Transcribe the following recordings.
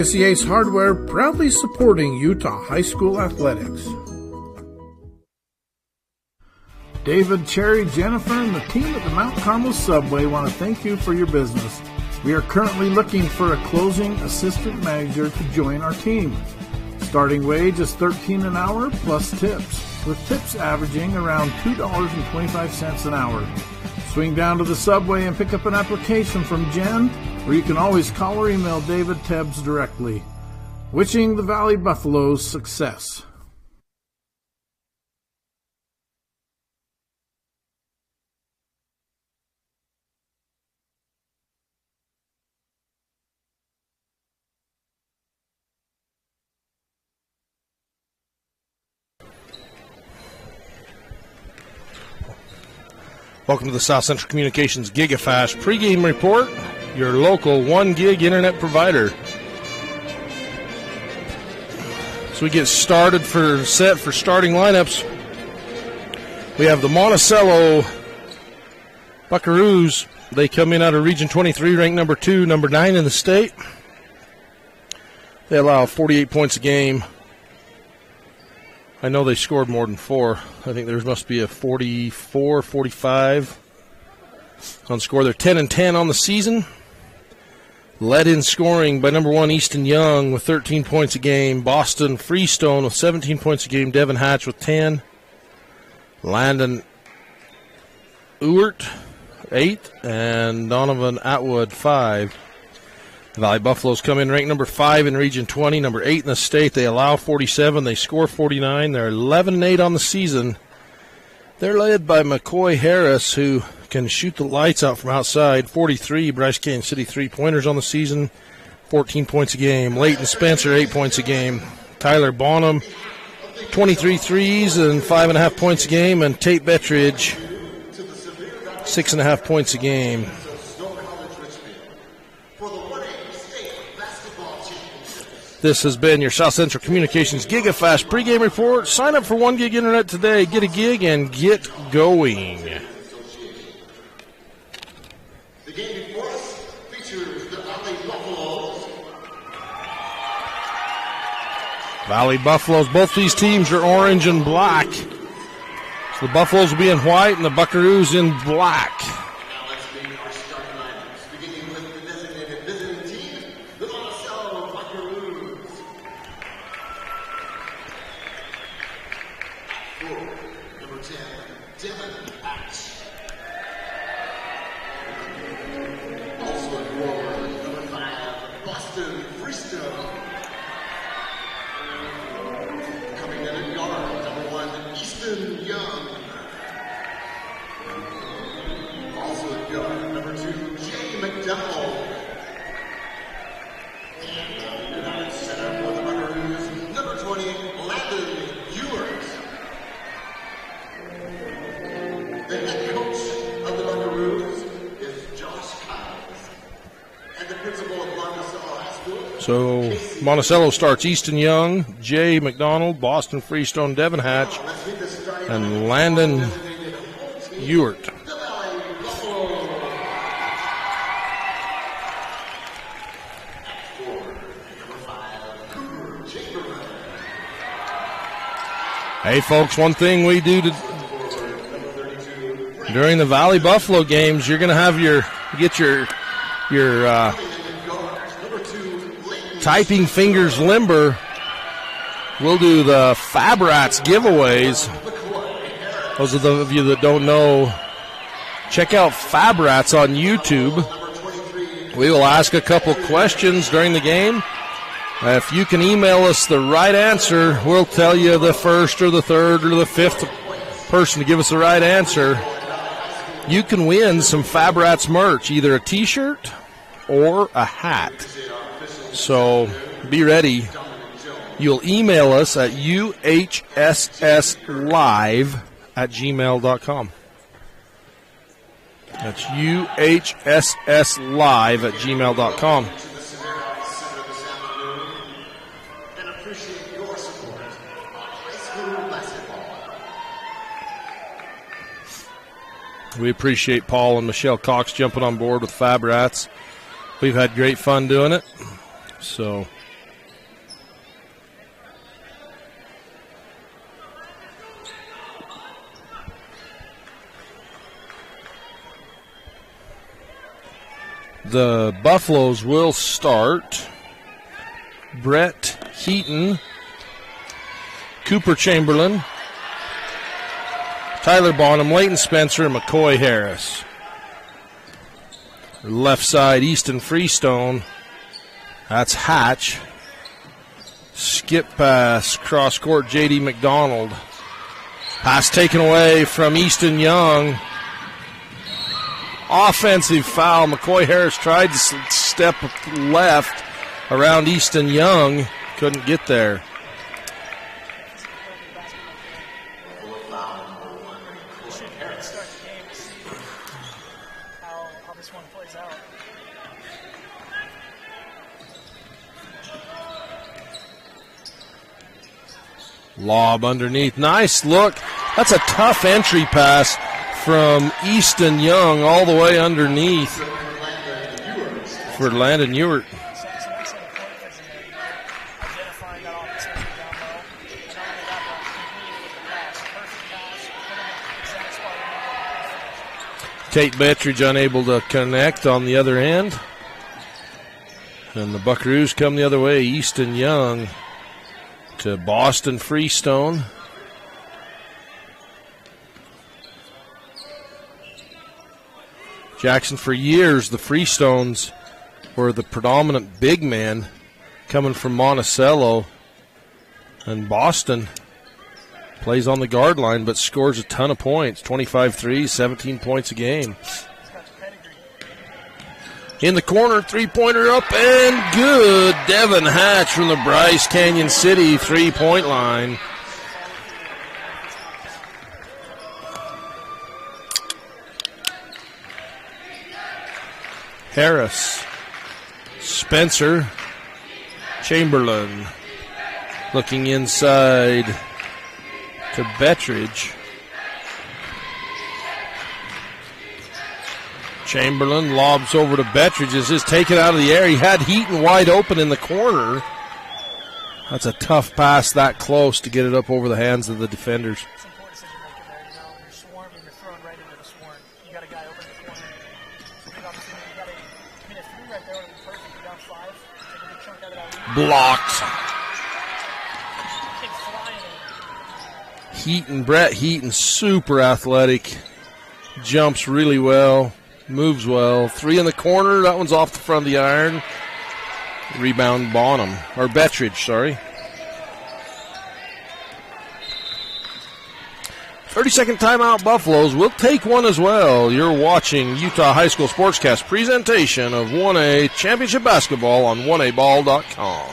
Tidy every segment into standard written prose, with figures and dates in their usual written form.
Ace Hardware, proudly supporting Utah High School athletics. David, Cherry, Jennifer, and the team at the Mount Carmel Subway want to thank you for your business. We are currently looking for a closing assistant manager to join our team. Starting wage is $13 an hour plus tips, with tips averaging around $2.25 an hour. Swing down to the Subway and pick up an application from Jen, or you can always call or email David Tebbs directly. Wishing the Valley Buffaloes success. Welcome to the South Central Communications GigaFast pregame report, your local 1 gig internet provider. So we get started for starting lineups. We have the Monticello Buckaroos. They come in out of Region 23, ranked number 2, number 9 in the state. They allow 48 points a game. I know they scored more than 4. I think there must be a 44, 45 on score. They're 10-10 on the season. Led in scoring by number 1, Easton Young, with 13 points a game. Boston Freestone with 17 points a game. Devin Hatch with 10. Landon Ewert, 8. And Donovan Atwood, 5. The Valley Buffaloes come in ranked number 5 in Region 20, number 8 in the state. They allow 47. They score 49. They're 11-8 on the season. They're led by McCoy Harris, who can shoot the lights out from outside. 43, Bryce Canyon City three-pointers on the season, 14 points a game. Leighton Spencer, 8 points a game. Tyler Bonham, 23 threes and 5.5 points a game. And Tate Bettridge, 6.5 points a game. This has been your South Central Communications GigaFast pregame report. Sign up for 1 gig internet today. Get a gig and get going. The game before us features the Valley Buffaloes. Valley Buffaloes. Both these teams are orange and black. So the Buffaloes will be in white and the Buckaroos in black. Now let's begin our starting lineups, beginning with the designated visiting team, the Monticello Buckaroos. Number 10, Devin Hatch. Also at forward, number 5, Boston Freestone. Coming in at guard, number 1, Easton Young. Also at guard, number 2, Jay McDowell. And at center for the Buckaroos, number 20, Landon Ewert. The head coach of the Buckaroos is Josh Kyles. And the principal of Monticello High School. So Monticello starts Easton Young, Jay McDonald, Boston Freestone, Devin Hatch, and Landon Ewert. The Valley Buffaloes. At forward, number 5, Cooper Chamberlain. Hey, folks, one thing we do during the Valley Buffalo games, you're going to have your typing fingers limber. We'll do the Fabrats giveaways. Those of you that don't know, check out Fabrats on YouTube. We will ask a couple questions during the game. If you can email us the right answer, we'll tell you the first or the third or the fifth person to give us the right answer. You can win some Fabrats merch, either a t-shirt or a hat. So be ready. You'll email us at uhsslive@gmail.com. That's uhsslive@gmail.com. And appreciate your support on high school basketball. We appreciate Paul and Michelle Cox jumping on board with Fabrats. We've had great fun doing it. So The Buffaloes will start Brett Heaton, Cooper Chamberlain, Tyler Bonham, Leighton Spencer, and McCoy Harris. Left side, Easton Freestone. That's Hatch. Skip pass, cross court, J.D. McDonald. Pass taken away from Easton Young. Offensive foul. McCoy Harris tried to step left around Easton Young. Couldn't get there. Lob underneath. Nice look. That's a tough entry pass from Easton Young all the way underneath for Landon Ewart. Tate Bettridge unable to connect on the other end. And the Buckaroos come the other way. Easton Young to Boston Freestone. Jackson, for years, the Freestones were the predominant big man coming from Monticello. And Boston plays on the guard line but scores a ton of points. 25 threes, 17 points a game. In the corner, three-pointer up and good. Devin Hatch from the Bryce Canyon City three-point line. Harris, Spencer, Chamberlain looking inside to Bettridge. Chamberlain lobs over to Bettridge. Is just taken out of the air. He had Heaton wide open in the corner. That's a tough pass that close to get it up over the hands of the defenders. It's important decision making there. You know, you're swarming, you're throwing right into the swarm. You got a guy open in the corner. It's a big opportunity. You got a three right there would be perfect. You're down 5. Take a big chunk out of that. Blocked. Heaton, Brett Heaton, super athletic. Jumps really well. Moves well. Three in the corner. That one's off the front of the iron. Rebound Bonham. Or Bettridge, sorry. 30-second timeout, Buffaloes. We'll take one as well. You're watching Utah High School Sportscast presentation of 1A Championship Basketball on 1aball.com.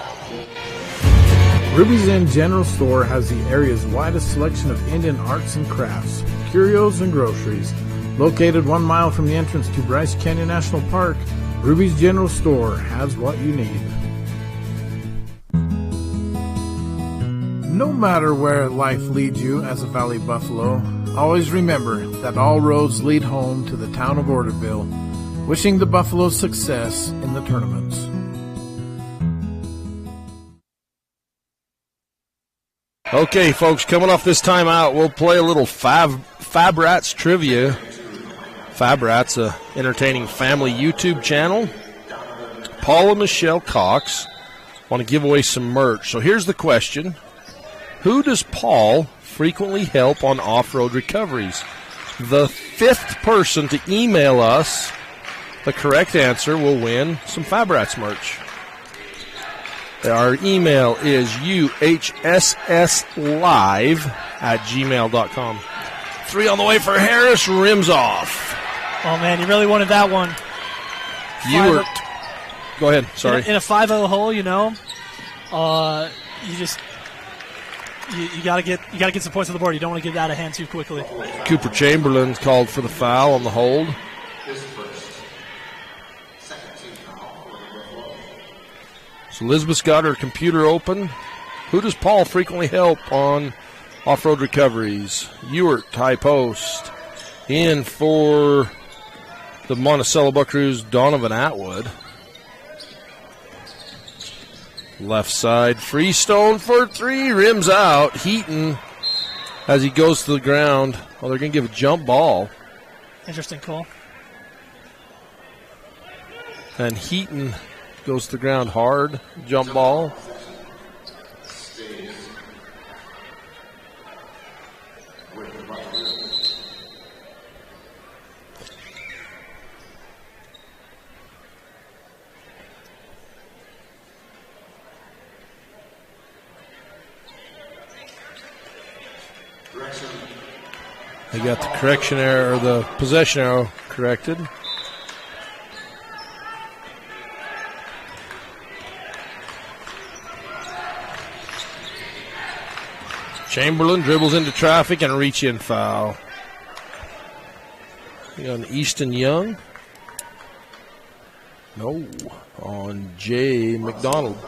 Ruby's Inn General Store has the area's widest selection of Indian arts and crafts, curios, and groceries. Located 1 mile from the entrance to Bryce Canyon National Park, Ruby's General Store has what you need. No matter where life leads you as a Valley Buffalo, always remember that all roads lead home to the town of Orderville. Wishing the Buffaloes success in the tournaments. Okay, folks, coming off this timeout, we'll play a little Fab Rats trivia. Fab Rats, a entertaining family YouTube channel. Paul and Michelle Cox want to give away some merch. So here's the question. Who does Paul frequently help on off-road recoveries? The 5th person to email us the correct answer will win some Fab Rats merch. Our email is uhsslive@gmail.com. 3 on the way for Harris, rims off. Oh, man, you really wanted that one. Go ahead, sorry. In a 5-0 hole, you know, you got to get some points on the board. You don't want to get out of hand too quickly. Cooper Chamberlain called for the foul on the hold. So Elizabeth's got her computer open. Who does Paul frequently help on off-road recoveries? Ewart, high post. In for the Monticello Buckaroos, Donovan Atwood. Left side, Freestone for 3, rims out. Heaton, as he goes to the ground. Oh, they're going to give a jump ball. Interesting call. And Heaton goes to the ground hard. Jump ball. They got the correction error, or the possession arrow corrected. Chamberlain dribbles into traffic and a reach-in foul. On Easton Young. No, on Jay McDonald.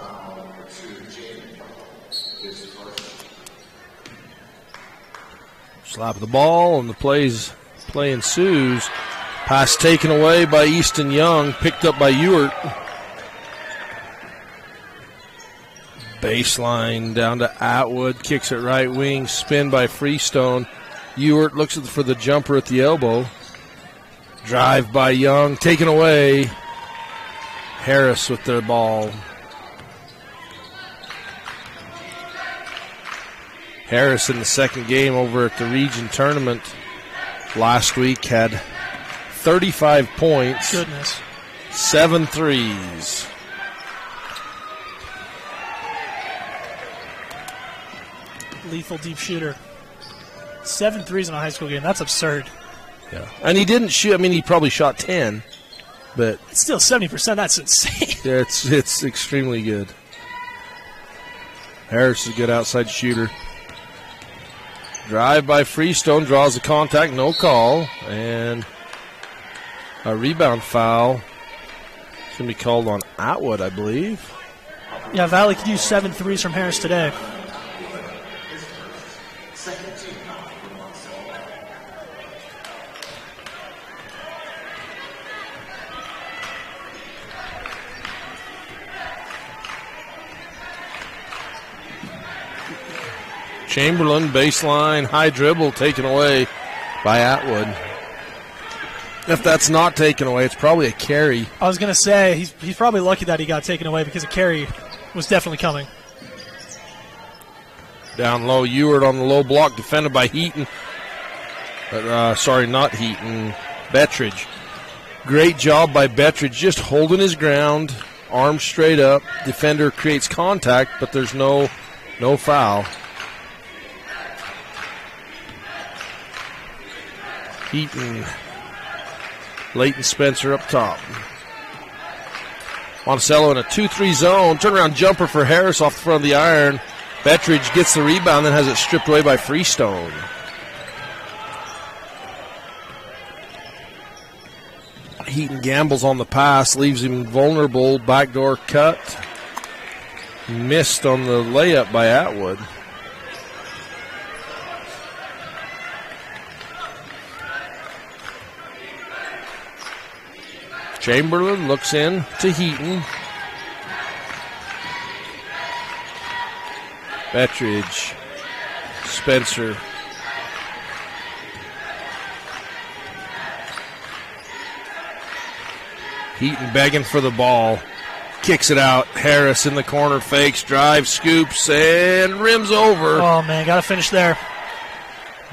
Slap of the ball, and the play ensues. Pass taken away by Easton Young, picked up by Ewart. Baseline down to Atwood, kicks it right wing, spin by Freestone. Ewart looks for the jumper at the elbow. Drive by Young, taken away. Harris with their ball. Harris in the second game over at the region tournament last week had 35 points. Goodness. 7 threes. Lethal deep shooter. 7 threes in a high school game. That's absurd. Yeah. And he didn't shoot. I mean, he probably shot 10, but it's still 70%. That's insane. Yeah, it's extremely good. Harris is a good outside shooter. Drive by Freestone, draws the contact, no call, and a rebound foul. It's going to be called on Atwood, I believe. Yeah, Valley could use 7 threes from Harris today. Chamberlain, baseline, high dribble, taken away by Atwood. If that's not taken away, it's probably a carry. I was going to say, he's probably lucky that he got taken away because a carry was definitely coming. Down low, Ewart on the low block, defended by Heaton. Sorry, not Heaton, Bettridge. Great job by Bettridge, just holding his ground, arms straight up. Defender creates contact, but there's no foul. Heaton, Leighton Spencer up top. Monticello in a 2-3 zone. Turnaround jumper for Harris off the front of the iron. Bettridge gets the rebound, then has it stripped away by Freestone. Heaton gambles on the pass, leaves him vulnerable. Backdoor cut. Missed on the layup by Atwood. Chamberlain looks in to Heaton. Bettridge, Spencer. Heaton begging for the ball. Kicks it out. Harris in the corner, fakes, drives, scoops, and rims over. Oh, man, got to finish there.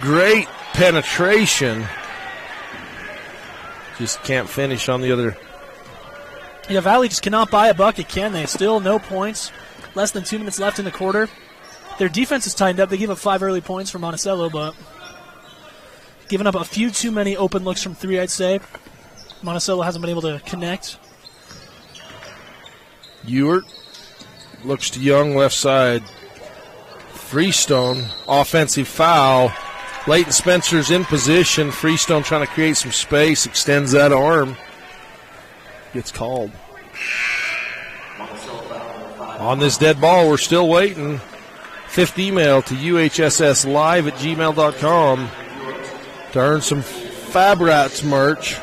Great penetration. Just can't finish on the other. Yeah, Valley just cannot buy a bucket, can they? Still no points. Less than 2 minutes left in the quarter. Their defense is tightened up. They gave up 5 early points from Monticello, but giving up a few too many open looks from 3, I'd say. Monticello hasn't been able to connect. Ewart looks to Young, left side. Freestone, offensive foul. Leighton Spencer's in position. Freestone trying to create some space, extends that arm. Gets called. On this dead ball, we're still waiting. 5th email to uhsslive@gmail.com to earn some Fab Rats merch.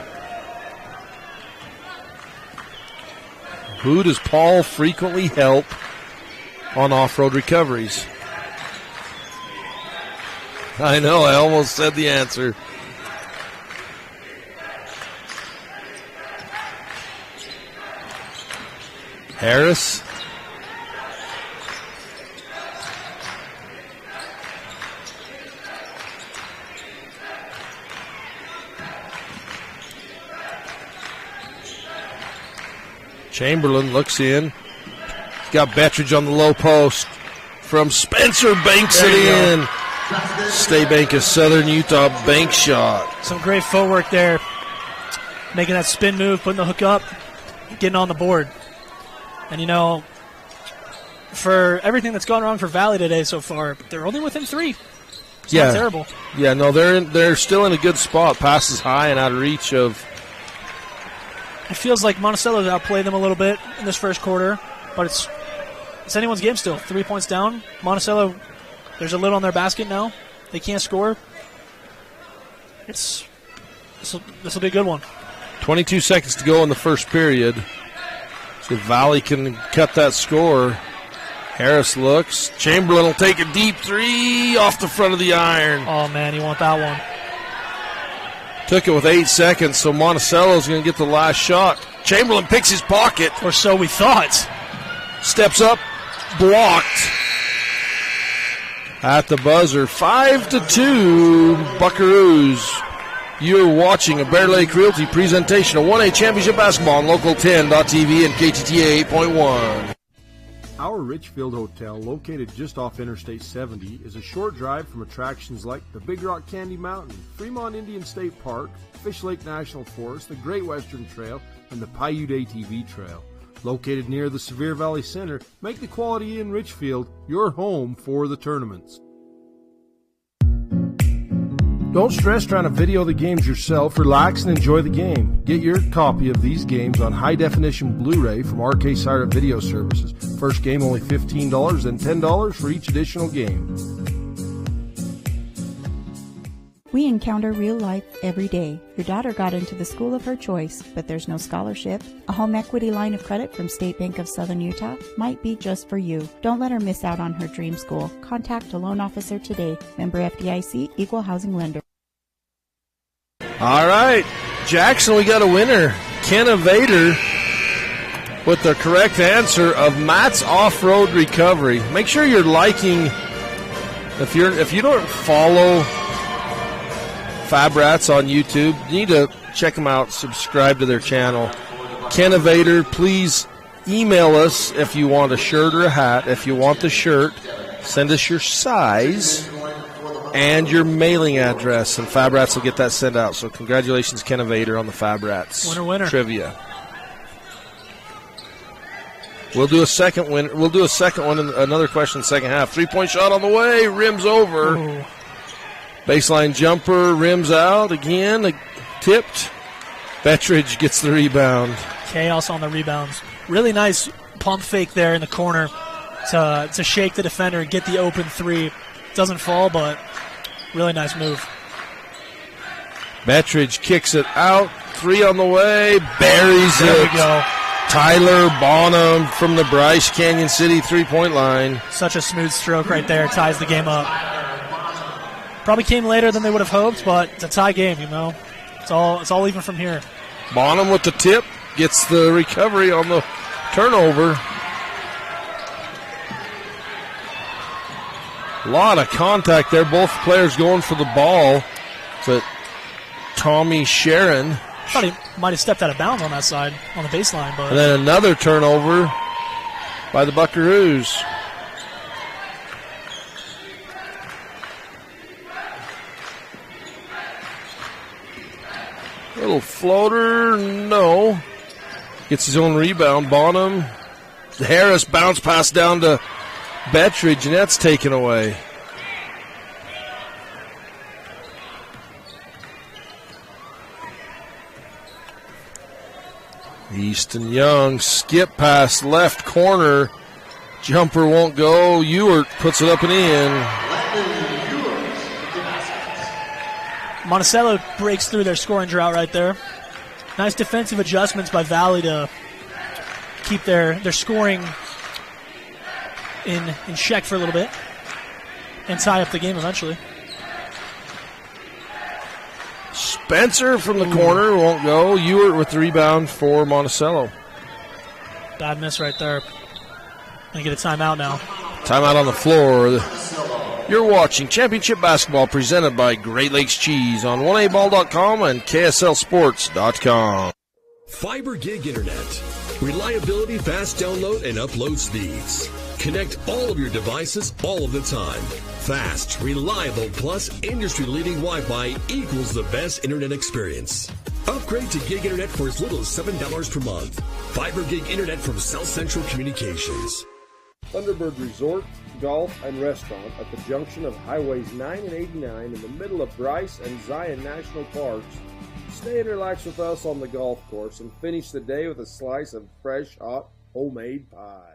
Who does Paul frequently help on off-road recoveries? I know, I almost said the answer. Harris. Chamberlain looks in. Got Bettridge on the low post. From Spencer, banks it in. State Bank of Southern Utah bank shot. Some great footwork there. Making that spin move, putting the hook up, getting on the board. And, you know, for everything that's gone wrong for Valley today so far, they're only within 3. It's not terrible. Yeah, no, they're still in a good spot. Passes high and out of reach of. It feels like Monticello's outplayed them a little bit in this first quarter, but it's anyone's game still. 3 points down. Monticello, there's a lid on their basket now. They can't score. This will be a good one. 22 seconds to go in the first period. So Valley can cut that score. Harris looks. Chamberlain will take a deep 3 off the front of the iron. Oh, man, you want that one. Took it with 8 seconds, so Monticello's going to get the last shot. Chamberlain picks his pocket. Or so we thought. Steps up, blocked. At the buzzer, 5-2, Buckaroos. You're watching a Bear Lake Realty presentation of 1A Championship Basketball on Local 10.tv and KTTA 8.1. Our Richfield Hotel, located just off Interstate 70, is a short drive from attractions like the Big Rock Candy Mountain, Fremont Indian State Park, Fish Lake National Forest, the Great Western Trail, and the Paiute ATV Trail. Located near the Sevier Valley Center, make the Quality Inn Richfield your home for the tournaments. Don't stress trying to video the games yourself. Relax and enjoy the game. Get your copy of these games on high-definition Blu-ray from RK Siren Video Services. First game only $15 and $10 for each additional game. We encounter real life every day. Your daughter got into the school of her choice, but there's no scholarship. A home equity line of credit from State Bank of Southern Utah might be just for you. Don't let her miss out on her dream school. Contact a loan officer today. Member FDIC, Equal Housing Lender. All right, Jackson, we got a winner. Kenna Vader with the correct answer of Matt's Off-Road Recovery. Make sure you're liking. If you don't follow Fab Rats on YouTube, you need to check them out, subscribe to their channel. Kenna Vader, please email us if you want a shirt or a hat. If you want the shirt, send us your size and your mailing address, and Fab Rats will get that sent out. So congratulations, Kenna Vader, on the Fab Rats winner trivia. We'll do a second one. We'll do a second one in another question, second half. 3-point shot on the way, rims over. Ooh. Baseline jumper, rims out again, tipped. Bettridge gets the rebound. Chaos on the rebounds. Really nice pump fake there in the corner to shake the defender and get the open 3. Doesn't fall, but really nice move. Bettridge kicks it out. 3 on the way. Buries it. There we go. Tyler Bonham from the Bryce Canyon City 3-point line. Such a smooth stroke right there. Ties the game up. Probably came later than they would have hoped, but it's a tie game, you know. It's all even from here. Bonham with the tip. Gets the recovery on the turnover. A lot of contact there. Both players going for the ball. But Tommy Sharon. I thought he might have stepped out of bounds on that side, on the baseline. But and then another turnover by the Buckaroos. Little floater, no. Gets his own rebound. Bonham. Harris bounce pass down to Bettridge, and that's taken away. Easton Young, skip pass, left corner. Jumper won't go. Ewert puts it up and in. Monticello breaks through their scoring drought right there. Nice defensive adjustments by Valley to keep their scoring in check for a little bit and tie up the game eventually. Spencer from the corner won't go. Ewert with the rebound for Monticello. Bad miss right there. Gonna get a timeout now. Timeout on the floor. You're watching Championship Basketball presented by Great Lakes Cheese on 1aball.com and KSLSports.com. Fiber Gig Internet. Reliability, fast download, and upload speeds. Connect all of your devices all of the time. Fast, reliable, plus industry-leading Wi-Fi equals the best internet experience. Upgrade to Gig Internet for as little as $7 per month. Fiber Gig Internet from South Central Communications. Thunderbird Resort, Golf, and Restaurant at the junction of Highways 9 and 89 in the middle of Bryce and Zion National Parks. Stay and relax with us on the golf course and finish the day with a slice of fresh, hot, homemade pie.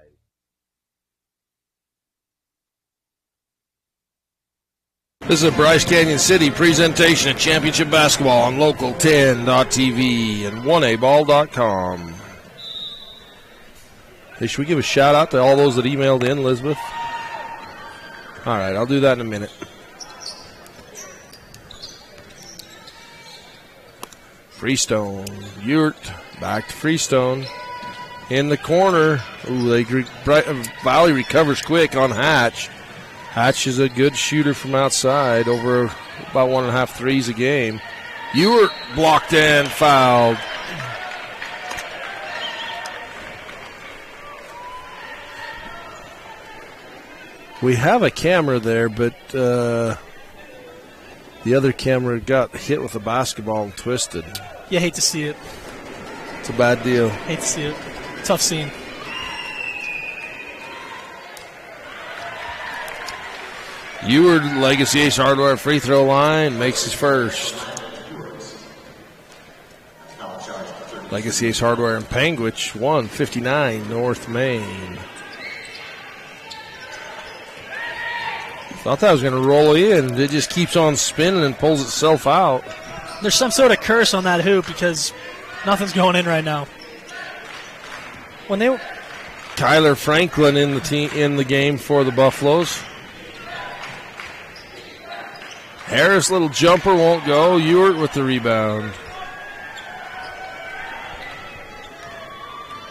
This is a Bryce Canyon City presentation of Championship Basketball on Local 10.tv and 1aball.com. Hey, should we give a shout out to all those that emailed in, Elizabeth? All right, I'll do that in a minute. Freestone, Ewert, back to Freestone. In the corner. Ooh, Valley recovers quick on Hatch. Hatch is a good shooter from outside, over about 1.5 threes a game. Ewert blocked and fouled. We have a camera there, but the other camera got hit with a basketball and twisted. You hate to see it. It's a bad deal. Hate to see it. Tough scene. Ewert, Legacy Ace Hardware free throw line, makes his first. Legacy Ace Hardware in Panguitch, 159 North Main. Thought that was going to roll in. It just keeps on spinning and pulls itself out. There's some sort of curse on that hoop because nothing's going in right now. Kyler Franklin in the game for the Buffaloes. Harris, little jumper, won't go. Ewert with the rebound.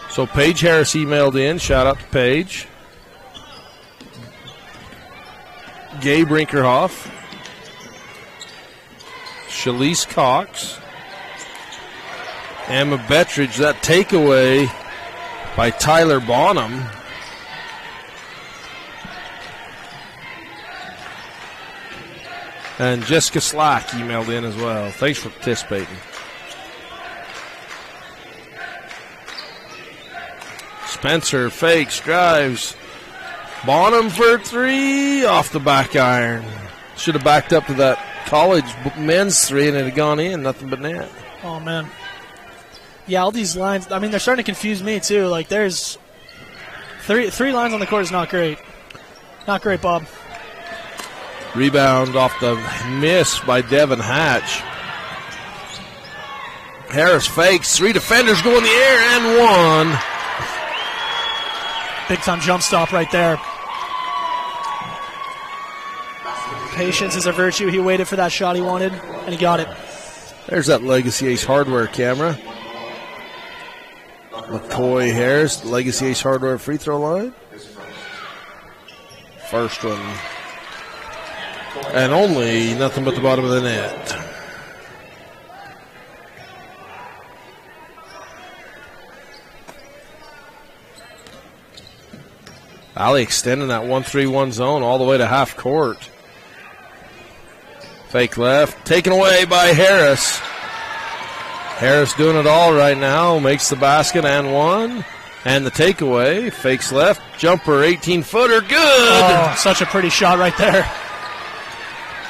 So Paige Harris emailed in. Shout out to Paige. Gabe Rinkerhoff. Shalise Cox. Emma Bettridge. That takeaway by Tyler Bonham. And Jessica Slack emailed in as well. Thanks for participating. Spencer fakes, drives. Bonham for three, off the back iron. Should have backed up to that college men's three and it had gone in, nothing but net. Oh, man. Yeah, all these lines, I mean, they're starting to confuse me, too. Like, there's three lines on the court is not great. Not great, Bob. Rebound off the miss by Devin Hatch. Harris fakes. Three defenders go in the air and one. Big-time jump stop right there. Patience is a virtue. He waited for that shot he wanted, and he got it. There's that Legacy Ace Hardware camera. McCoy Harris, Legacy Ace Hardware free throw line. First one. And only nothing but the bottom of the net. Valley extending that 1-3-1 zone all the way to half court. Fake left, taken away by Harris. Harris doing it all right now, makes the basket and one. And the takeaway, fakes left, jumper, 18-footer, good! Oh, such a pretty shot right there.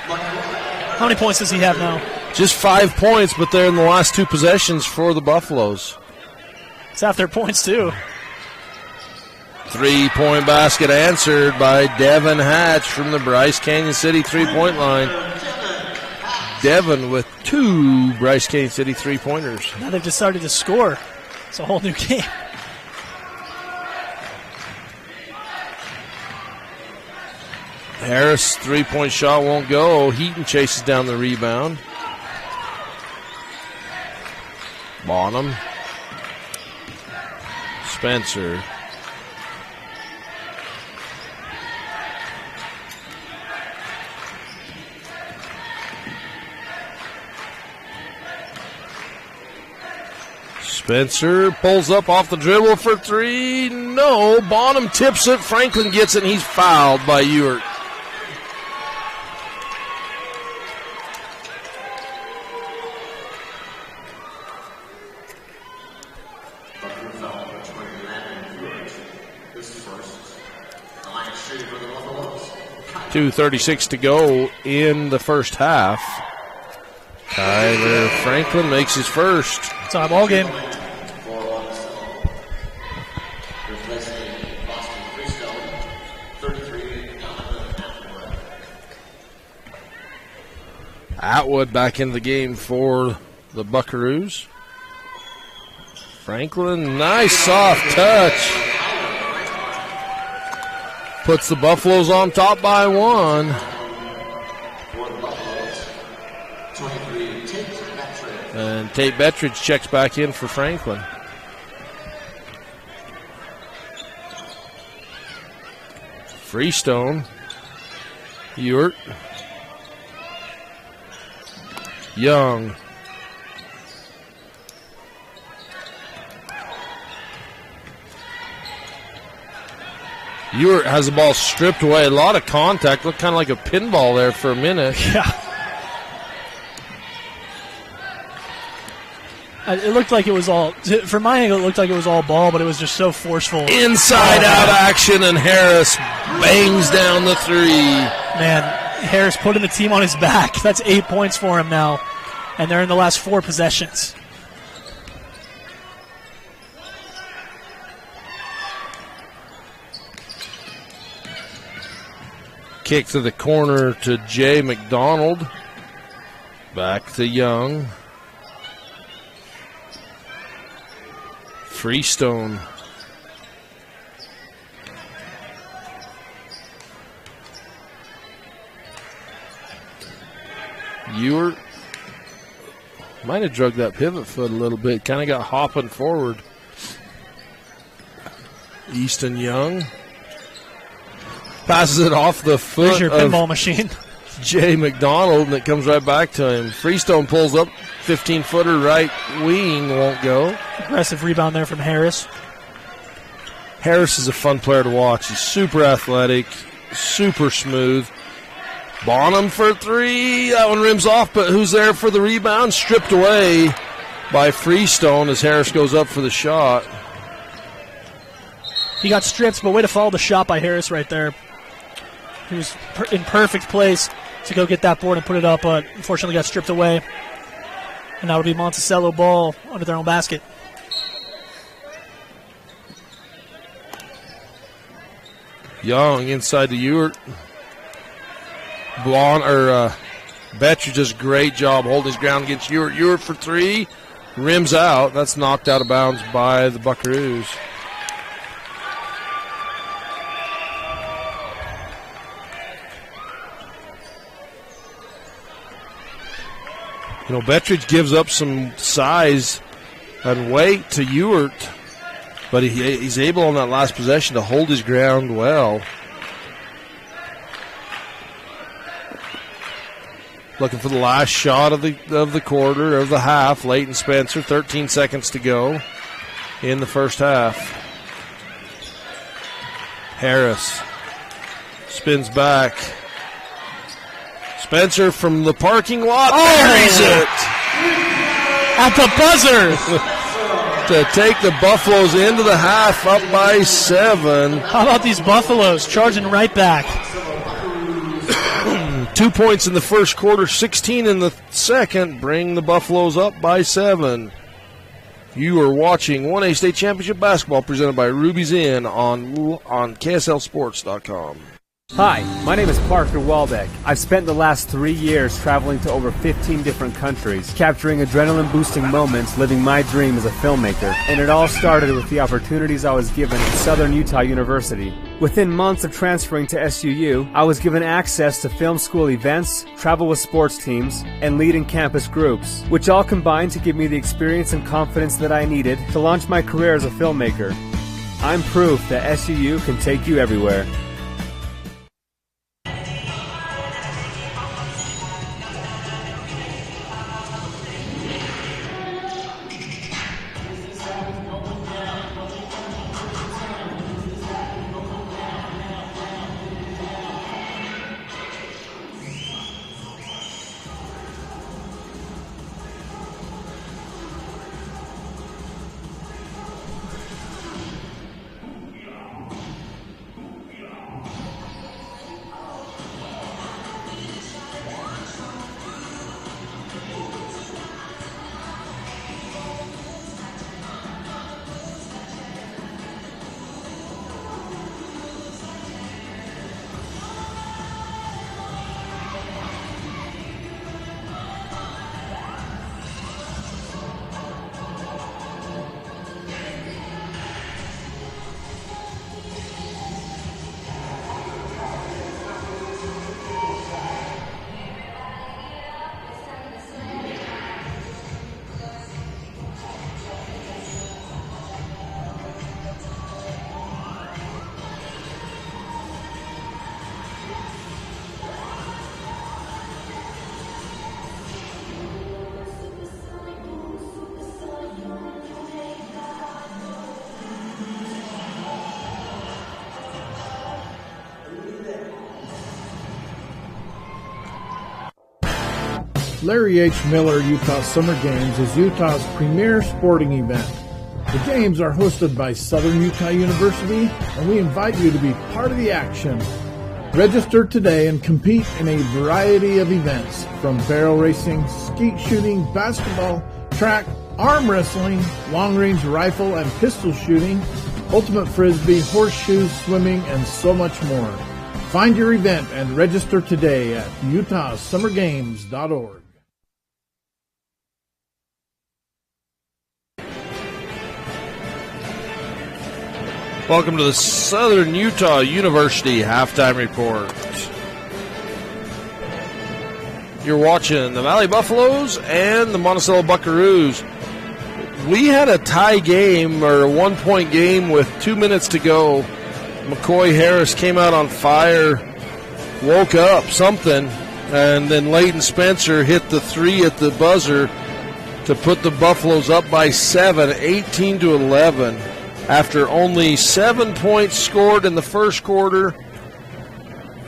How many points does he have now? Just 5 points, but they're in the last two possessions for the Buffaloes. It's half their points, too. 3-point basket answered by Devin Hatch from the Bryce Canyon City three-point line. Devin with two Bryce Canyon City three-pointers. Now they've just started to score. It's a whole new game. Harris, three-point shot won't go. Heaton chases down the rebound. Bonham. Spencer. Spencer pulls up off the dribble for three. No. Bonham tips it. Franklin gets it, and he's fouled by Ewert. .236 to go in the first half. Tyler Franklin makes his first. It's our ball game. Atwood back in the game for the Buckaroos. Franklin, nice soft touch. Puts the Buffaloes on top by one. And Tate Bettridge checks back in for Franklin. Freestone. Ewert. Young. Ewert has the ball stripped away. A lot of contact. Looked kind of like a pinball there for a minute. Yeah. It looked like it was all, from my angle, it looked like it was all ball, but it was just so forceful. Inside out action, and Harris bangs down the three. Man, Harris putting the team on his back. That's 8 points for him now, and they're in the last 4 possessions. Kick to the corner to Jay McDonald. Back to Young. Freestone. Ewert might have drugged that pivot foot a little bit. Kind of got hopping forward. Easton Young passes it off the foot There's your pinball machine. Jay McDonald, and it comes right back to him. Freestone pulls up, 15-footer right wing, won't go. Aggressive rebound there from Harris. Harris is a fun player to watch. He's super athletic, super smooth. Bonham for three. That one rims off, but who's there for the rebound? Stripped away by Freestone as Harris goes up for the shot. He got stripped, but way to follow the shot by Harris right there. He was in perfect place to go get that board and put it up, but unfortunately got stripped away. And that would be Monticello ball under their own basket. Young inside to Ewert. Bettridge does a great job holding his ground against Ewert. Ewert for three. Rims out. That's knocked out of bounds by the Buckaroos. You know, Bettridge gives up some size and weight to Ewert, but he's able on that last possession to hold his ground well. Looking for the last shot of the quarter, of the half. Leighton Spencer, 13 seconds to go in the first half. Harris spins back. Spencer from the parking lot buries it at the buzzer to take the Buffaloes into the half, up by 7. How about these Buffaloes charging right back? 2 points in the first quarter, 16 in the second, bring the Buffaloes up by 7. You are watching 1A State Championship Basketball presented by Ruby's Inn on KSLSports.com. Hi, my name is Parker Welbeck. I've spent the last 3 years traveling to over 15 different countries, capturing adrenaline-boosting moments, living my dream as a filmmaker. And it all started with the opportunities I was given at Southern Utah University. Within months of transferring to SUU, I was given access to film school events, travel with sports teams, and lead in campus groups, which all combined to give me the experience and confidence that I needed to launch my career as a filmmaker. I'm proof that SUU can take you everywhere. Larry H. Miller Utah Summer Games is Utah's premier sporting event. The games are hosted by Southern Utah University, and we invite you to be part of the action. Register today and compete in a variety of events, from barrel racing, skeet shooting, basketball, track, arm wrestling, long-range rifle and pistol shooting, ultimate frisbee, horseshoes, swimming, and so much more. Find your event and register today at utahsummergames.org. Welcome to the Southern Utah University Halftime Report. You're watching the Valley Buffaloes and the Monticello Buckaroos. We had a tie game, or a one-point game, with 2 minutes to go. McCoy Harris came out on fire, woke up something, and then Leighton Spencer hit the three at the buzzer to put the Buffaloes up by 7, 18-11. After only 7 points scored in the first quarter,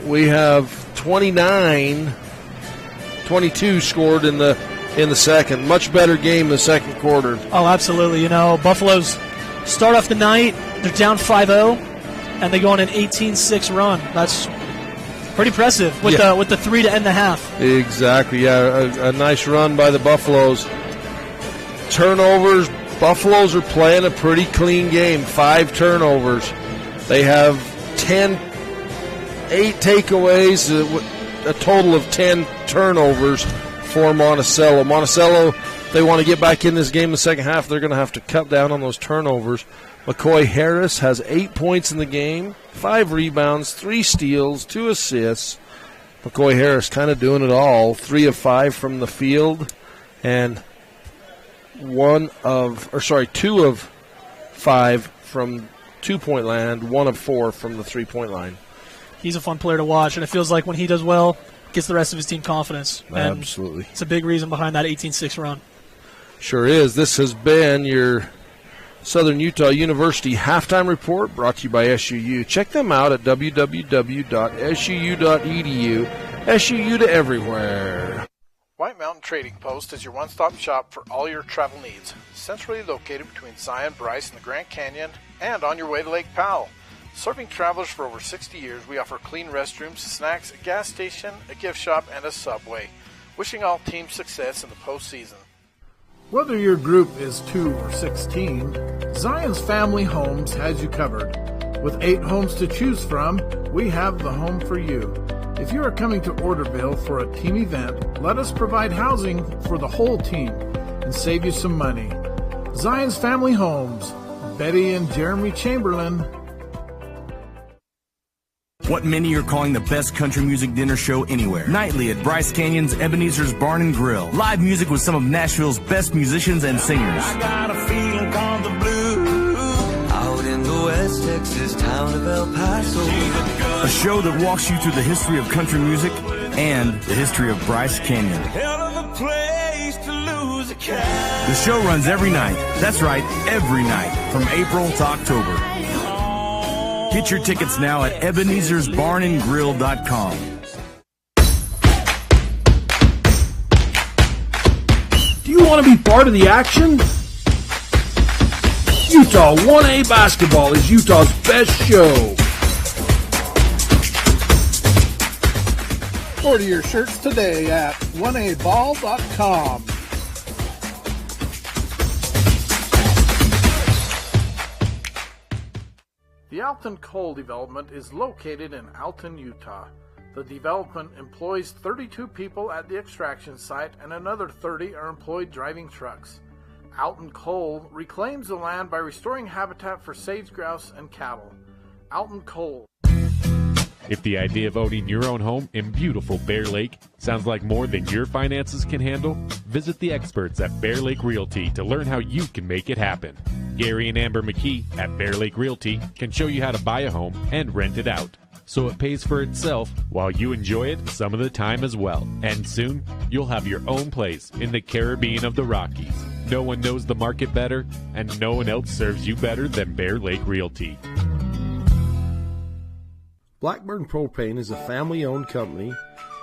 we have 22 scored in the second. Much better game in the second quarter. Oh, absolutely. You know, Buffaloes start off the night, they're down 5-0, and they go on an 18-6 run. That's pretty impressive with the 3 to end the half. Exactly, yeah. A nice run by the Buffaloes. Turnovers. Buffaloes are playing a pretty clean game. 5 turnovers. They have 8 takeaways, a total of 10 turnovers for Monticello. Monticello, they want to get back in this game in the second half. They're going to have to cut down on those turnovers. McCoy Harris has 8 points in the game, 5 rebounds, 3 steals, 2 assists. McCoy Harris kind of doing it all. 3 of 5 from the field, and 2 of 5 from 2-point land, 1 of 4 from the 3-point line. He's a fun player to watch, and it feels like when he does well, gets the rest of his team confidence. And absolutely. It's a big reason behind that 18-6 run. Sure is. This has been your Southern Utah University Halftime Report, brought to you by SUU. Check them out at www.suu.edu. SUU to everywhere. White Mountain Trading Post is your one-stop shop for all your travel needs. Centrally located between Zion, Bryce, and the Grand Canyon, and on your way to Lake Powell. Serving travelers for over 60 years, we offer clean restrooms, snacks, a gas station, a gift shop, and a Subway. Wishing all teams success in the postseason. Whether your group is 2 or 16, Zion's Family Homes has you covered. With 8 homes to choose from, we have the home for you. If you are coming to Orderville for a team event, let us provide housing for the whole team and save you some money. Zion's Family Homes, Betty and Jeremy Chamberlain. What many are calling the best country music dinner show anywhere. Nightly at Bryce Canyon's Ebenezer's Barn and Grill. Live music with some of Nashville's best musicians and singers. I got a feeling called the blues. Out in the west West Texas town of El Paso. A show that walks you through the history of country music and the history of Bryce Canyon. Hell of a place to lose a cat. The show runs every night. That's right, every night from April to October. Get your tickets now at Ebenezer'sBarnandGrill.com. Do you want to be part of the action? Utah 1A Basketball is Utah's best show. Order your shirts today at 1aball.com. The Alton Coal Development is located in Alton, Utah. The development employs 32 people at the extraction site and another 30 are employed driving trucks. Alton Coal reclaims the land by restoring habitat for sage grouse and cattle. Alton Coal. If the idea of owning your own home in beautiful Bear Lake sounds like more than your finances can handle, visit the experts at Bear Lake Realty to learn how you can make it happen. Gary and Amber McKee at Bear Lake Realty can show you how to buy a home and rent it out, so it pays for itself while you enjoy it some of the time as well. And soon, you'll have your own place in the Caribbean of the Rockies. No one knows the market better, and no one else serves you better than Bear Lake Realty. Blackburn Propane is a family-owned company.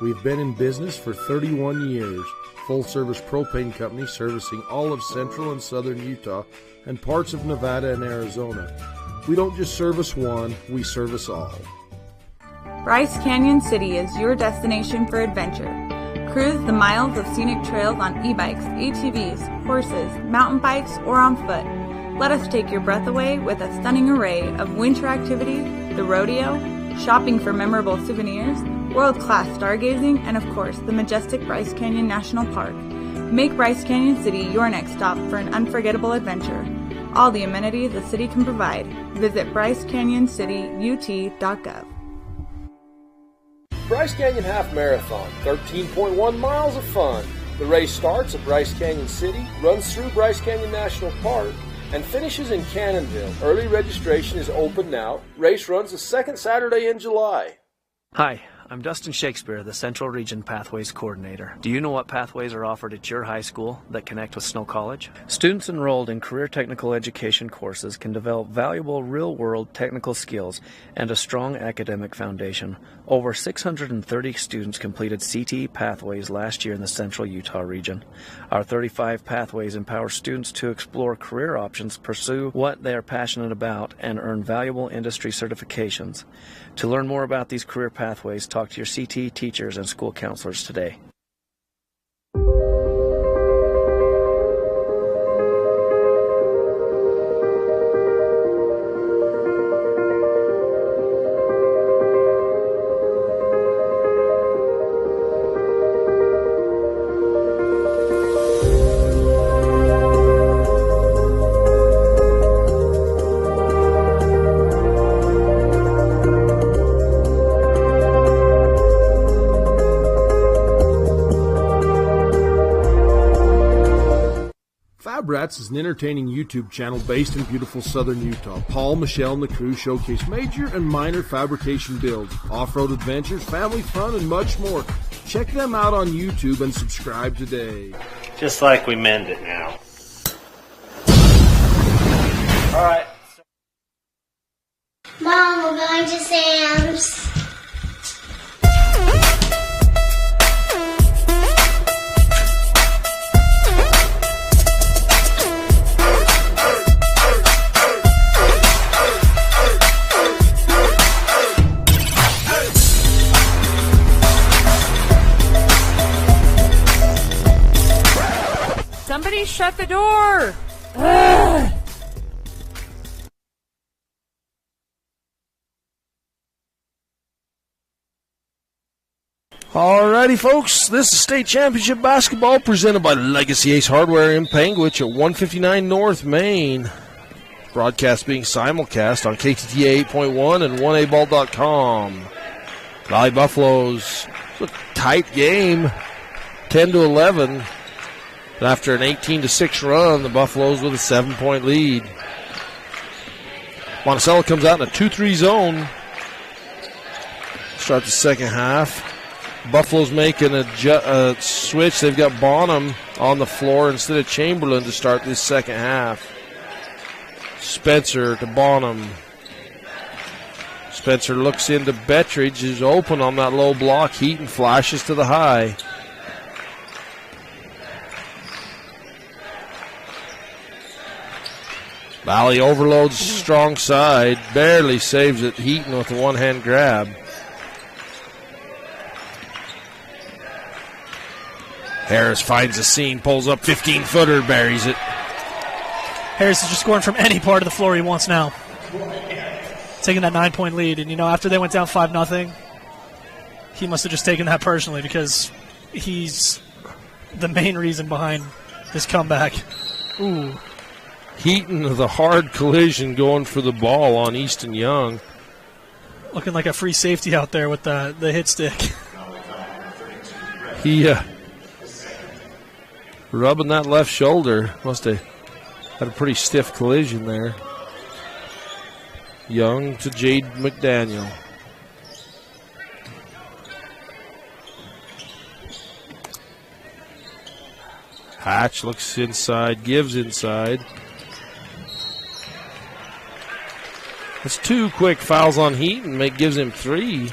We've been in business for 31 years. Full-service propane company servicing all of central and southern Utah and parts of Nevada and Arizona. We don't just service one, we service all. Bryce Canyon City is your destination for adventure. Cruise the miles of scenic trails on e-bikes, ATVs, horses, mountain bikes, or on foot. Let us take your breath away with a stunning array of winter activities, the rodeo, shopping for memorable souvenirs, world-class stargazing, and of course, the majestic Bryce Canyon National Park. Make Bryce Canyon City your next stop for an unforgettable adventure. All the amenities the city can provide. Visit BryceCanyonCityUT.gov. Bryce Canyon Half Marathon, 13.1 miles of fun. The race starts at Bryce Canyon City, runs through Bryce Canyon National Park, and finishes in Cannonville. Early registration is open now. Race runs the second Saturday in July. Hi, I'm Dustin Shakespeare, the Central Region Pathways Coordinator. Do you know what pathways are offered at your high school that connect with Snow College? Students enrolled in career technical education courses can develop valuable real-world technical skills and a strong academic foundation. Over 630 students completed CTE pathways last year in the Central Utah region. Our 35 pathways empower students to explore career options, pursue what they are passionate about, and earn valuable industry certifications. To learn more about these career pathways, talk to your CTE teachers and school counselors today. Rats is an entertaining YouTube channel based in beautiful southern Utah. Paul, Michelle, and the crew showcase major and minor fabrication builds, off-road adventures, family fun, and much more. Check them out on YouTube and subscribe today. Just like we mend it now. All right. Mom, we're going to Sam's. Somebody shut the door! Ugh. Alrighty, folks, this is state championship basketball presented by Legacy Ace Hardware in Panguitch at 159 North Main. Broadcast being simulcast on KTTA 8.1 and 1aball.com. Valley Buffaloes, a tight game, 10-11. After an 18-6 run, the Buffaloes with a 7-point lead. Monticello comes out in a 2-3 zone. Start the second half. Buffalo's making a switch. They've got Bonham on the floor instead of Chamberlain to start this second half. Spencer to Bonham. Spencer looks into Bettridge, who's open on that low block. Heaton flashes to the high. Valley overloads strong side. Barely saves it. Heaton with a one-hand grab. Harris finds a seam, pulls up 15-footer, buries it. Harris is just scoring from any part of the floor he wants now. Taking that 9-point lead. And, after they went down 5-0, he must have just taken that personally because he's the main reason behind this comeback. Ooh. Heaton with a hard collision going for the ball on Easton Young. Looking like a free safety out there with the hit stick. He rubbing that left shoulder. Must have had a pretty stiff collision there. Young to Jade McDaniel. Hatch looks inside, gives inside. That's 2 quick fouls on Heaton. Gives him 3.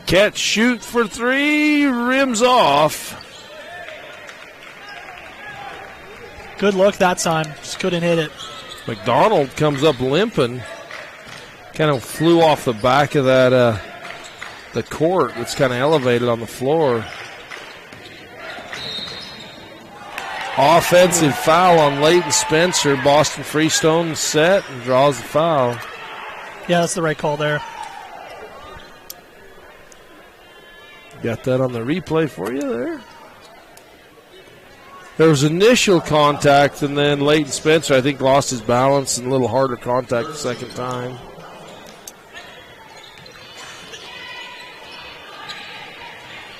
Catch, shoot for 3, rims off. Good look that time, just couldn't hit it. McDonald comes up limping. Kind of flew off the back of that the court that's kind of elevated on the floor. Offensive foul on Leighton Spencer. Boston Freestone set and draws the foul. Yeah, that's the right call there. Got that on the replay for you there. There was initial contact, and then Leighton Spencer, I think, lost his balance and a little harder contact the second time.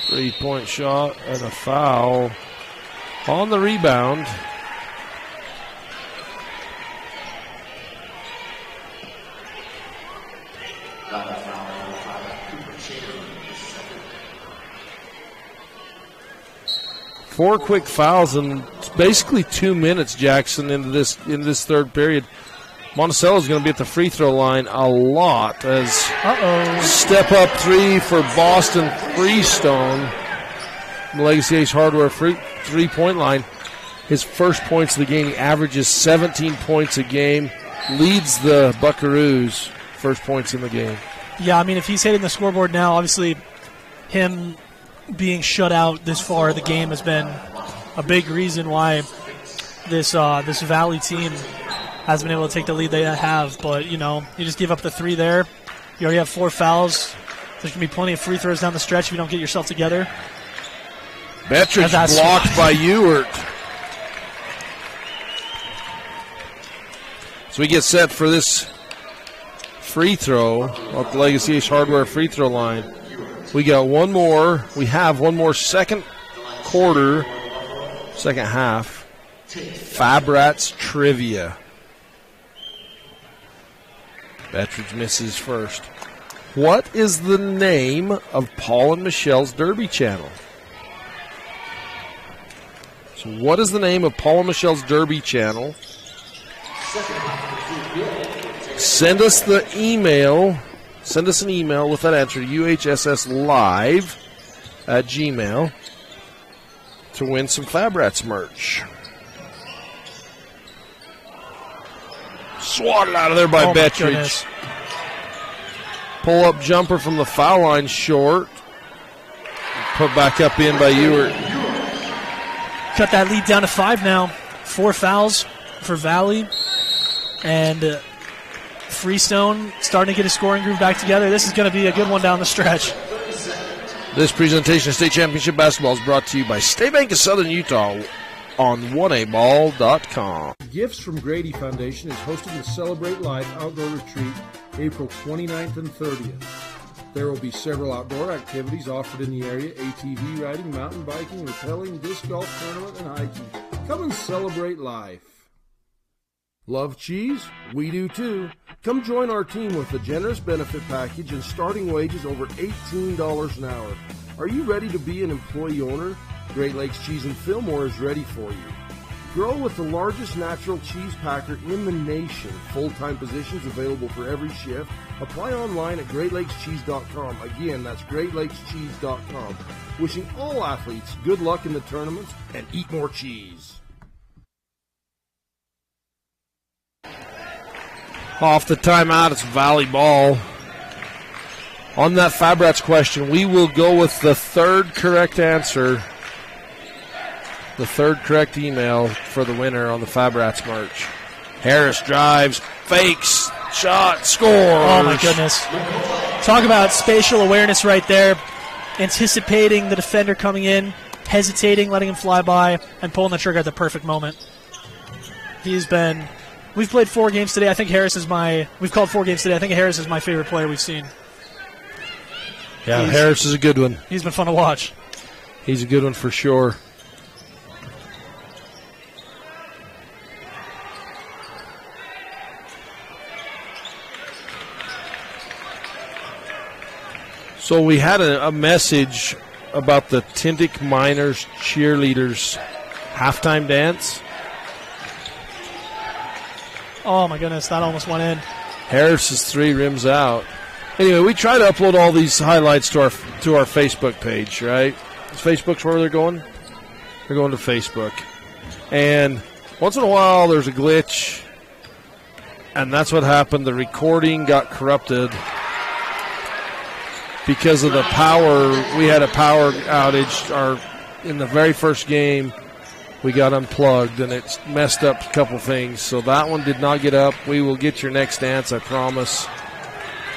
Three-point shot and a foul on the rebound. Four quick fouls in basically 2 minutes, Jackson, in this third period. Monticello is going to be at the free throw line a lot as step up 3 for Boston Freestone. Legacy Ace Hardware three-point line. His first points of the game, he averages 17 points a game, leads the Buckaroos first points in the game. Yeah, I mean, if he's hitting the scoreboard now, obviously him being shut out this far of the game has been a big reason why this Valley team has been able to take the lead they have. But, you just give up the 3 there. You already have 4 fouls. There's going to be plenty of free throws down the stretch if you don't get yourself together. Bettridge blocked by Ewert. So we get set for this free throw off the Legacy Ace Hardware free throw line. We got one more. We have one more second half. Fabrats trivia. Bettridge misses first. What is the name of Paul and Michelle's Derby channel? So what is the name of Paul and Michelle's Derby channel? Send us an email with that answer, uhsslive@gmail, to win some Fabrats merch. Swatted out of there by Bettridge. Pull-up jumper from the foul line short. Put back up in by Ewert. Cut that lead down to 5 now. 4 fouls for Valley. And Freestone starting to get a scoring groove back together. This is going to be a good one down the stretch. This presentation of State Championship Basketball is brought to you by State Bank of Southern Utah. on 1aball.com. Gifts from Grady Foundation is hosting the Celebrate Life Outdoor Retreat April 29th and 30th. There will be several outdoor activities offered in the area: ATV riding, mountain biking, rappelling, disc golf tournament, and hiking. Come and celebrate life. Love cheese? We do too. Come join our team with a generous benefit package and starting wages over $18 an hour. Are you ready to be an employee owner? Great Lakes Cheese and Fillmore is ready for you. Grow with the largest natural cheese packer in the nation. Full-time positions available for every shift. Apply online at GreatLakesCheese.com. Again, that's GreatLakesCheese.com. Wishing all athletes good luck in the tournaments and eat more cheese. Off the timeout, it's Valley ball. On that Fabrats question, we will go with the third correct answer, the third correct email for the winner on the Fabrats merch. Harris drives, fakes, shot, scores. Oh, my goodness. Talk about spatial awareness right there. Anticipating the defender coming in, hesitating, letting him fly by, and pulling the trigger at the perfect moment. We've played 4 games today. I think we've called 4 games today. I think Harris is my favorite player we've seen. Yeah, Harris is a good one. He's been fun to watch. He's a good one for sure. So we had a message about the Tintic Miners cheerleaders halftime dance. Oh, my goodness, that almost went in. Harris's 3 rims out. Anyway, we try to upload all these highlights to our Facebook page, right? Facebook's where they're going? They're going to Facebook. And once in a while, there's a glitch, and that's what happened. The recording got corrupted because of the power. We had a power outage. In the very first game, we got unplugged, and it messed up a couple things. So that one did not get up. We will get your next dance, I promise.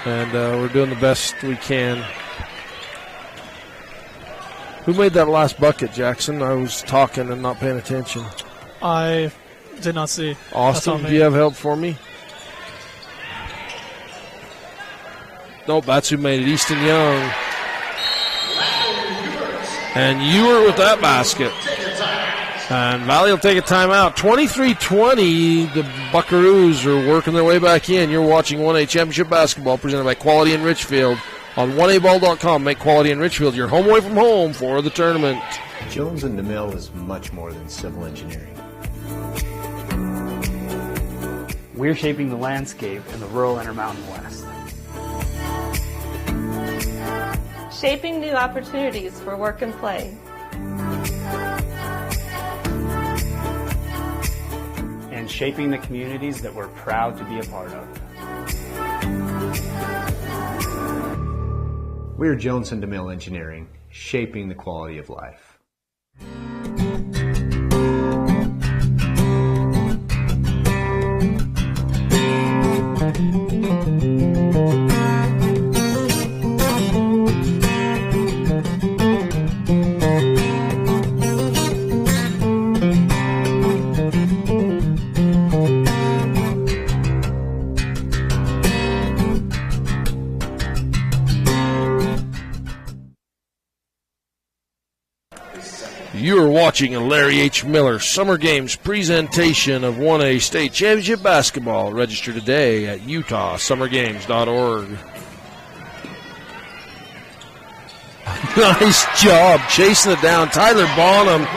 And we're doing the best we can. Who made that last bucket, Jackson? I was talking and not paying attention. I did not see. Austin, do you have help for me? Nope, that's who made it. Easton Young. And Ewert with that basket. And Valley will take a timeout. 23-20, the Buckaroos are working their way back in. You're watching 1A Championship Basketball presented by Quality in Richfield on 1aball.com. Make Quality in Richfield your home away from home for the tournament. Jones and DeMille is much more than civil engineering. We're shaping the landscape in the rural Intermountain West. Shaping new opportunities for work and play. And shaping the communities that we're proud to be a part of. We're Jones and DeMille Engineering, shaping the quality of life. You are watching a Larry H. Miller Summer Games presentation of 1A State Championship Basketball. Register today at utahsummergames.org. Nice job chasing it down. Tyler Bonham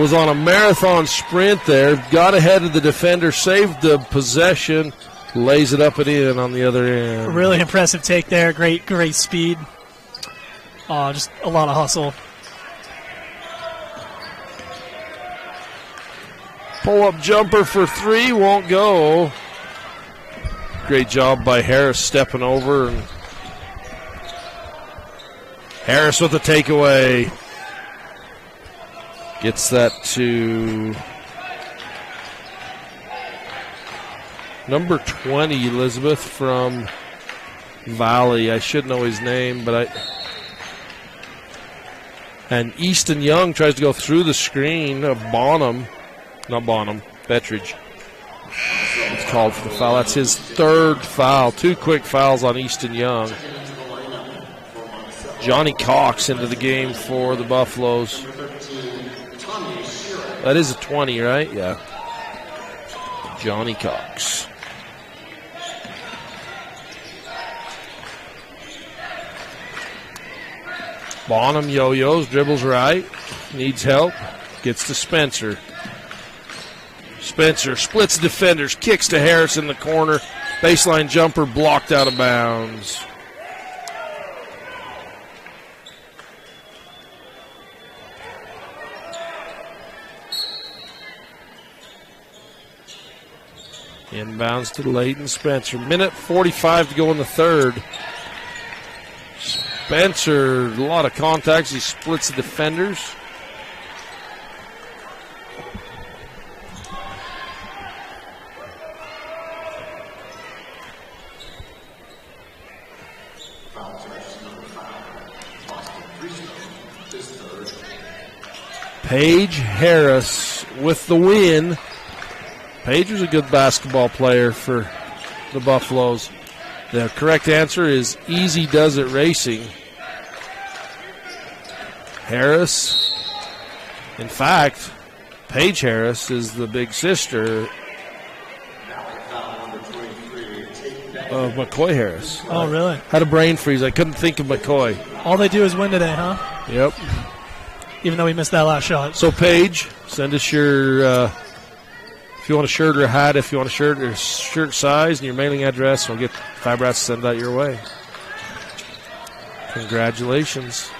was on a marathon sprint there. Got ahead of the defender, saved the possession, lays it up and in on the other end. Really impressive take there. Great speed. Just a lot of hustle. Pull-up jumper for 3 won't go. Great job by Harris stepping over. And Harris with the takeaway. Gets that to number 20, Elizabeth from Valley. I should know his name, but And Easton Young tries to go through the screen of Bettridge. It's called for the foul. That's his third foul. 2 quick fouls on Easton Young. Johnny Cox into the game for the Buffaloes. That is a 20, right? Yeah. Johnny Cox. Bonham yo-yos, dribbles right, needs help, gets to Spencer. Spencer splits defenders, kicks to Harris in the corner. Baseline jumper blocked out of bounds. Inbounds to Leighton Spencer. Minute 45 to go in the third. Spencer, a lot of contacts. He splits the defenders. Paige Harris with the win. Paige was a good basketball player for the Buffaloes. The correct answer is Easy Does It Racing. Harris, in fact, Paige Harris is the big sister of McCoy Harris. Oh, really? Had a brain freeze. I couldn't think of McCoy. All they do is win today, huh? Yep. Even though we missed that last shot. So, Paige, send us your, if you want a shirt or a hat, if you want a shirt or shirt size and your mailing address, we'll get Five Rats to send that your way. Congratulations.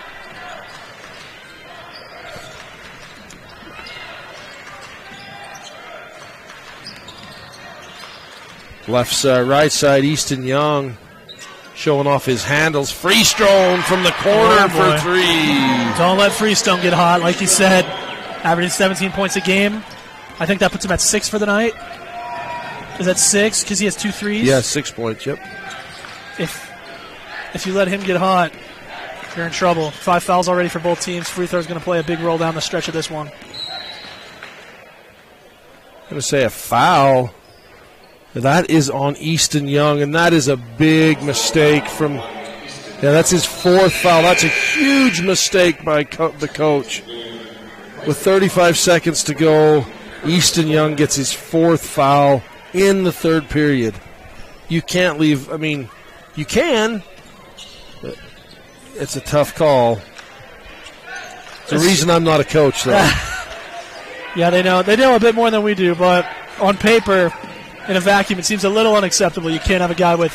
Right side, Easton Young showing off his handles. Freestone from the corner for 3. Don't let Freestone get hot. Like you said, averaging 17 points a game. I think that puts him at 6 for the night. Is that 6? Because he has 2 threes? Yeah, 6 points, yep. If you let him get hot, you're in trouble. 5 fouls already for both teams. Free throw is going to play a big role down the stretch of this one. I'm going to say a foul. That is on Easton Young, and that is a big mistake from, that's his 4th foul. That's a huge mistake by the coach. With 35 seconds to go, Easton Young gets his 4th foul in the third period. You can't leave, you can, but it's a tough call. It's the reason I'm not a coach, though. Yeah, they know a bit more than we do, but on paper, in a vacuum, it seems a little unacceptable. You can't have a guy with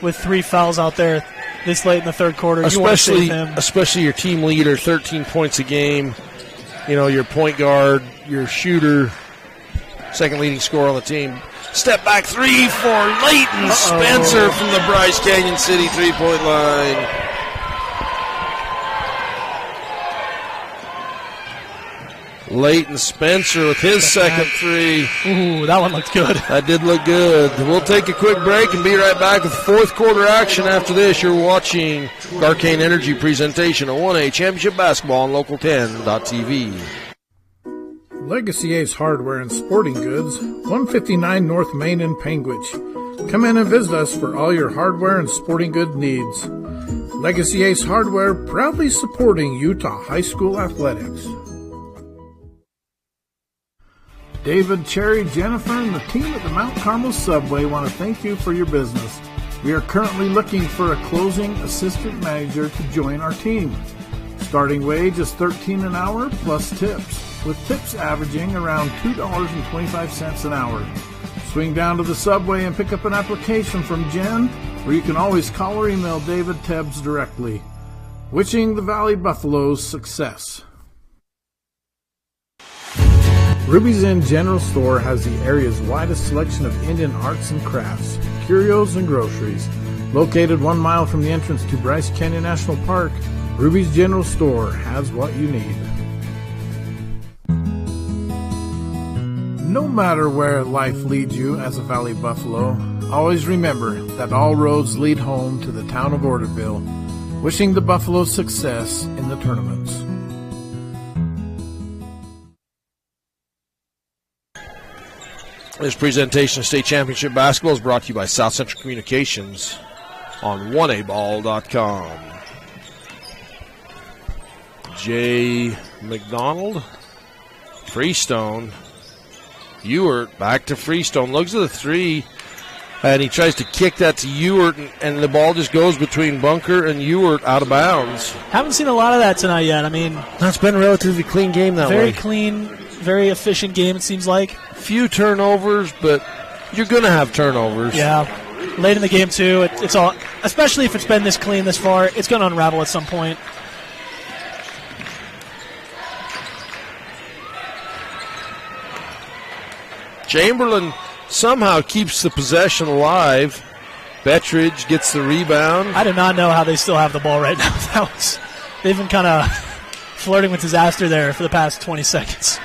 3 fouls out there this late in the third quarter. Especially your team leader, 13 points a game. Your point guard, your shooter, second leading scorer on the team. Step back 3 for Leighton Spencer from the Bryce Canyon City 3-point line. Leighton Spencer with his second 3. Ooh, that one looked good. That did look good. We'll take a quick break and be right back with fourth quarter action. After this, you're watching Garcane Energy presentation of 1A Championship Basketball on Local10.tv. Legacy Ace Hardware and Sporting Goods, 159 North Main in Panguitch. Come in and visit us for all your hardware and sporting good needs. Legacy Ace Hardware, proudly supporting Utah High School athletics. David, Cherry, Jennifer, and the team at the Mount Carmel Subway want to thank you for your business. We are currently looking for a closing assistant manager to join our team. Starting wage is $13 an hour plus tips, with tips averaging around $2.25 an hour. Swing down to the Subway and pick up an application from Jen, or you can always call or email David Tebbs directly. Wishing the Valley Buffaloes success. Ruby's Inn General Store has the area's widest selection of Indian arts and crafts, curios, and groceries. Located 1 mile from the entrance to Bryce Canyon National Park, Ruby's General Store has what you need. No matter where life leads you as a Valley Buffalo, always remember that all roads lead home to the town of Orderville. Wishing the Buffaloes success in the tournaments. This presentation of state championship basketball is brought to you by South Central Communications on 1aball.com. Jay McDonald, Freestone, Ewert back to Freestone, looks at the three, and he tries to kick that to Ewert, and the ball just goes between Bunker and Ewert out of bounds. Haven't seen a lot of that tonight yet. I mean, that's been a relatively clean game that way. Very clean, very efficient game, it seems like. Few turnovers, but you're going to have turnovers. Yeah. Late in the game, too. It's all, especially if it's been this clean this far, it's going to unravel at some point. Chamberlain somehow keeps the possession alive. Bettridge gets the rebound. I do not know how they still have the ball right now. They've been kind of flirting with disaster there for the past 20 seconds.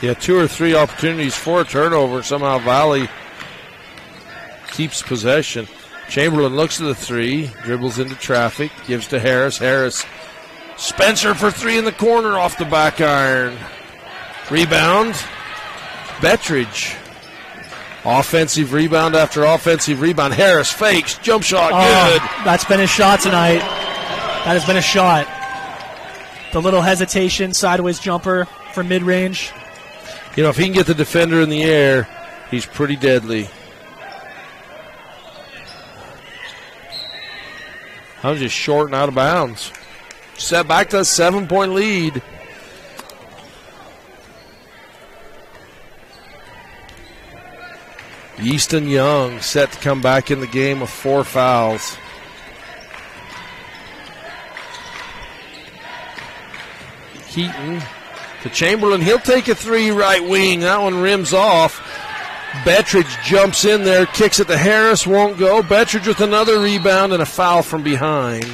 Yeah, 2 or 3 opportunities for a turnover. Somehow Valley keeps possession. Chamberlain looks at the three, dribbles into traffic, gives to Harris. Harris, Spencer for 3 in the corner off the back iron. Rebound, Bettridge. Offensive rebound after offensive rebound. Harris fakes, jump shot, good. That's been his shot tonight. That has been a shot. The little hesitation, sideways jumper from mid-range. You know, if he can get the defender in the air, he's pretty deadly. I'm just short and out of bounds. Set back to a 7-point lead. Easton Young set to come back in the game with 4 fouls. Keaton to Chamberlain. He'll take a 3 right wing. That one rims off. Bettridge jumps in there, kicks it to Harris, won't go. Bettridge with another rebound and a foul from behind.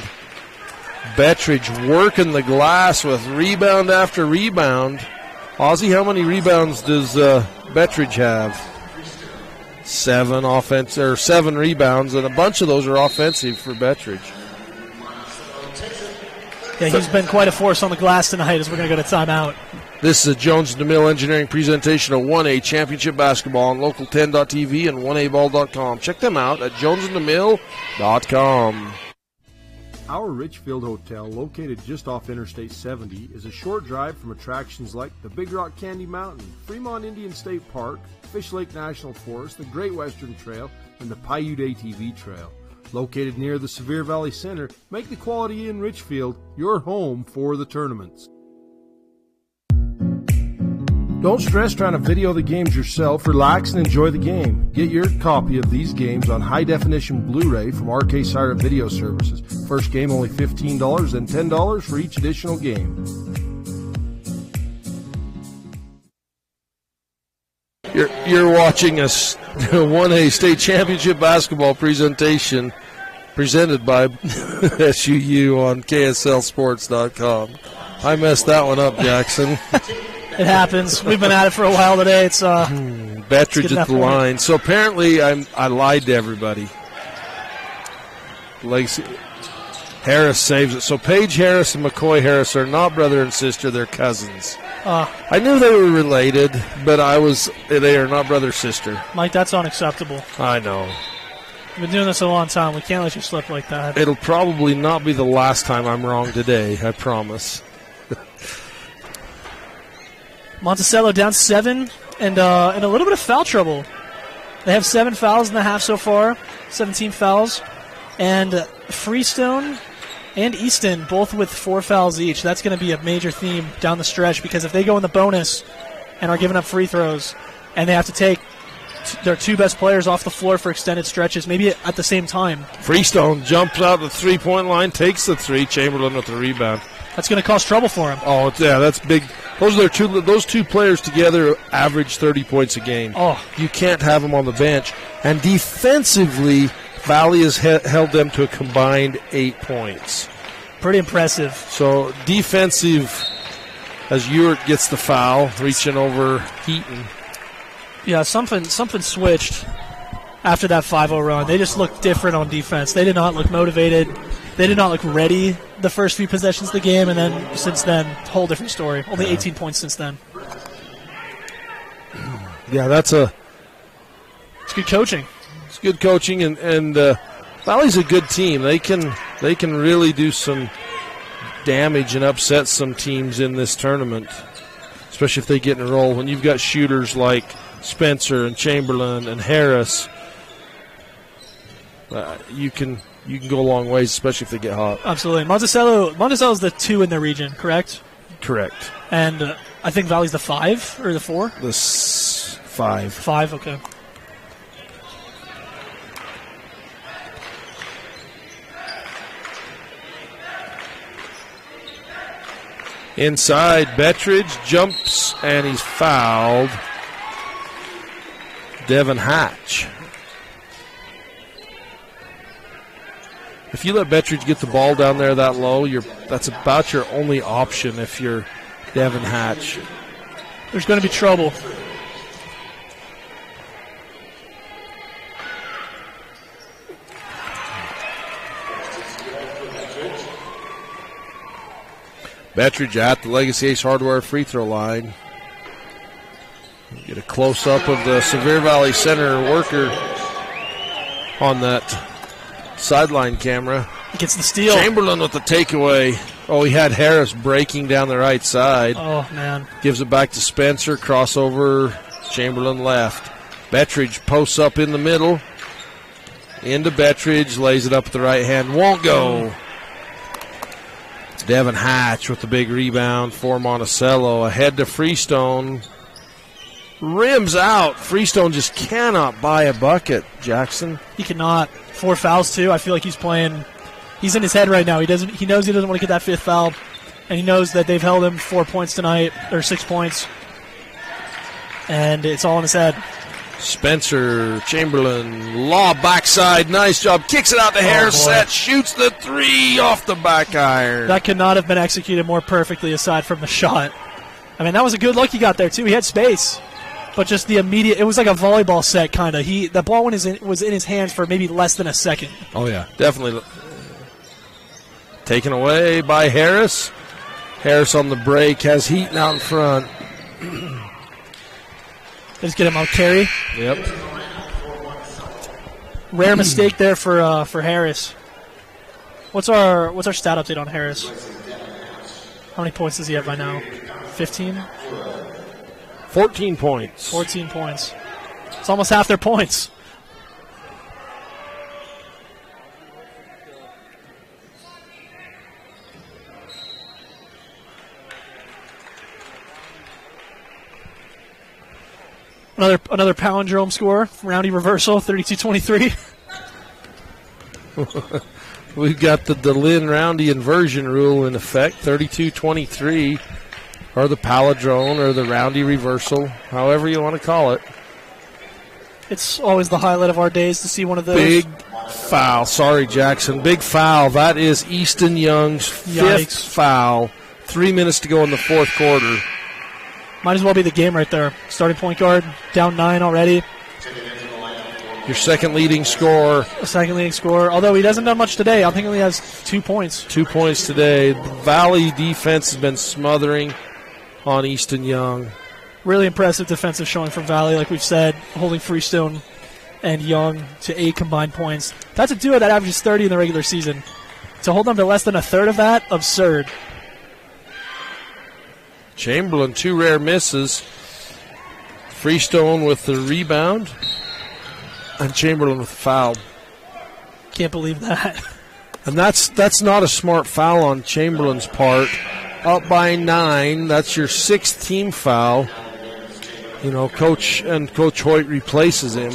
Bettridge working the glass with rebound after rebound. Ozzie, how many rebounds does Bettridge have? 7 rebounds, and a bunch of those are offensive for Bettridge. Yeah, he's been quite a force on the glass tonight as we're going to go to timeout. This is a Jones and DeMille Engineering presentation of 1A Championship Basketball on Local10.tv and 1aball.com. Check them out at jonesanddemille.com. Our Richfield Hotel, located just off Interstate 70, is a short drive from attractions like the Big Rock Candy Mountain, Fremont Indian State Park, Fish Lake National Forest, the Great Western Trail, and the Paiute ATV Trail. Located near the Sevier Valley Center, make the Quality Inn Richfield your home for the tournaments. Don't stress trying to video the games yourself. Relax and enjoy the game. Get your copy of these games on high-definition Blu-ray from RK Siren Video Services. First game only $15, then $10 for each additional game. You're watching a 1A state championship basketball presentation presented by SUU on KSLSports.com. I messed that one up, Jackson. It happens. We've been at it for a while today. It's Bettridge at the line. So apparently I lied to everybody. Harris saves it. So Paige Harris and McCoy Harris are not brother and sister. They're cousins. I knew they were related, but they are not brother-sister. Mike, that's unacceptable. I know. We've been doing this a long time. We can't let you slip like that. It'll probably not be the last time I'm wrong today, I promise. Monticello down 7 and in a little bit of foul trouble. They have 7 fouls in the half so far, 17 fouls. And Freestone and Easton both with 4 fouls each. That's going to be a major theme down the stretch because if they go in the bonus and are giving up free throws and they have to take their 2 best players off the floor for extended stretches, maybe at the same time. Freestone jumps out the 3-point line, takes the 3. Chamberlain with the rebound. That's going to cause trouble for him. Oh, yeah, that's big. Those two players together average 30 points a game. Oh, you can't have them on the bench. And defensively, Valley has held them to a combined 8 points. Pretty impressive. So defensive, as Ewert gets the foul, reaching over Heaton. Yeah, something switched after that 5-0 run. They just looked different on defense. They did not look motivated. They did not look ready the first few possessions of the game, and then since then, whole different story. Only 18 points since then. Yeah, that's a It's good coaching. It's good coaching, and Valley's a good team. They can really do some damage and upset some teams in this tournament, especially if they get in a roll. When you've got shooters like Spencer and Chamberlain and Harris, you can go a long ways, especially if they get hot. Absolutely. Monticello's the 2 in their region, correct? Correct. And I think Valley's the 5 or the 4? The 5. 5, okay. Inside, Bettridge jumps, and he's fouled. Devin Hatch. If you let Bettridge get the ball down there that low, that's about your only option if you're Devin Hatch. There's going to be trouble. Bettridge at the Legacy Ace Hardware free throw line. Get a close-up of the Sevier Valley Center worker on that sideline camera. He gets the steal. Chamberlain with the takeaway. Oh, he had Harris breaking down the right side. Oh, man. Gives it back to Spencer. Crossover. Chamberlain left. Bettridge posts up in the middle. Into Bettridge. Lays it up with the right hand. Won't go. Devin Hatch with the big rebound for Monticello. Ahead to Freestone. Rims out. Freestone just cannot buy a bucket, Jackson. He cannot. 4 fouls, too. I feel like he's playing. He's in his head right now. He knows he doesn't want to get that 5th foul. And he knows that they've held him 4 points tonight, or 6 points. And it's all in his head. Spencer, Chamberlain, lob backside, nice job. Kicks it out to Harris, shoots the 3 off the back iron. That could not have been executed more perfectly aside from the shot. I mean, that was a good look he got there, too. He had space. But just the immediate, it was like a volleyball set, kind of. The ball was in his hands for maybe less than a second. Oh, yeah, definitely. Taken away by Harris. Harris on the break, has Heaton out in front. Just get him on carry. Yep. Rare mistake there for Harris. What's our stat update on Harris? How many points does he have by now? 15? 14 points. 14 points. It's almost half their points. Another palindrome score, Roundy reversal, 32-23. We've got the DeLynn Roundy inversion rule in effect, 32-23, or the palindrome, or the Roundy reversal, however you want to call it. It's always the highlight of our days to see one of those. Big foul. Sorry, Jackson. Big foul. That is Easton Young's 5th foul. 3 minutes to go in the 4th quarter. Might as well be the game right there. Starting point guard, down 9 already. Your second leading scorer. Second leading scorer. Although he hasn't done much today. I think he only has 2 points. 2 points today. The Valley defense has been smothering on Easton Young. Really impressive defensive showing from Valley, like we've said, holding Freestone and Young to 8 combined points. That's a duo that averages 30 in the regular season. To hold them to less than a third of that, absurd. Chamberlain, 2 rare misses. Freestone with the rebound. And Chamberlain with the foul. Can't believe that. And that's not a smart foul on Chamberlain's part. Up by 9. That's your 6th team foul. You know, Coach Hoyt replaces him.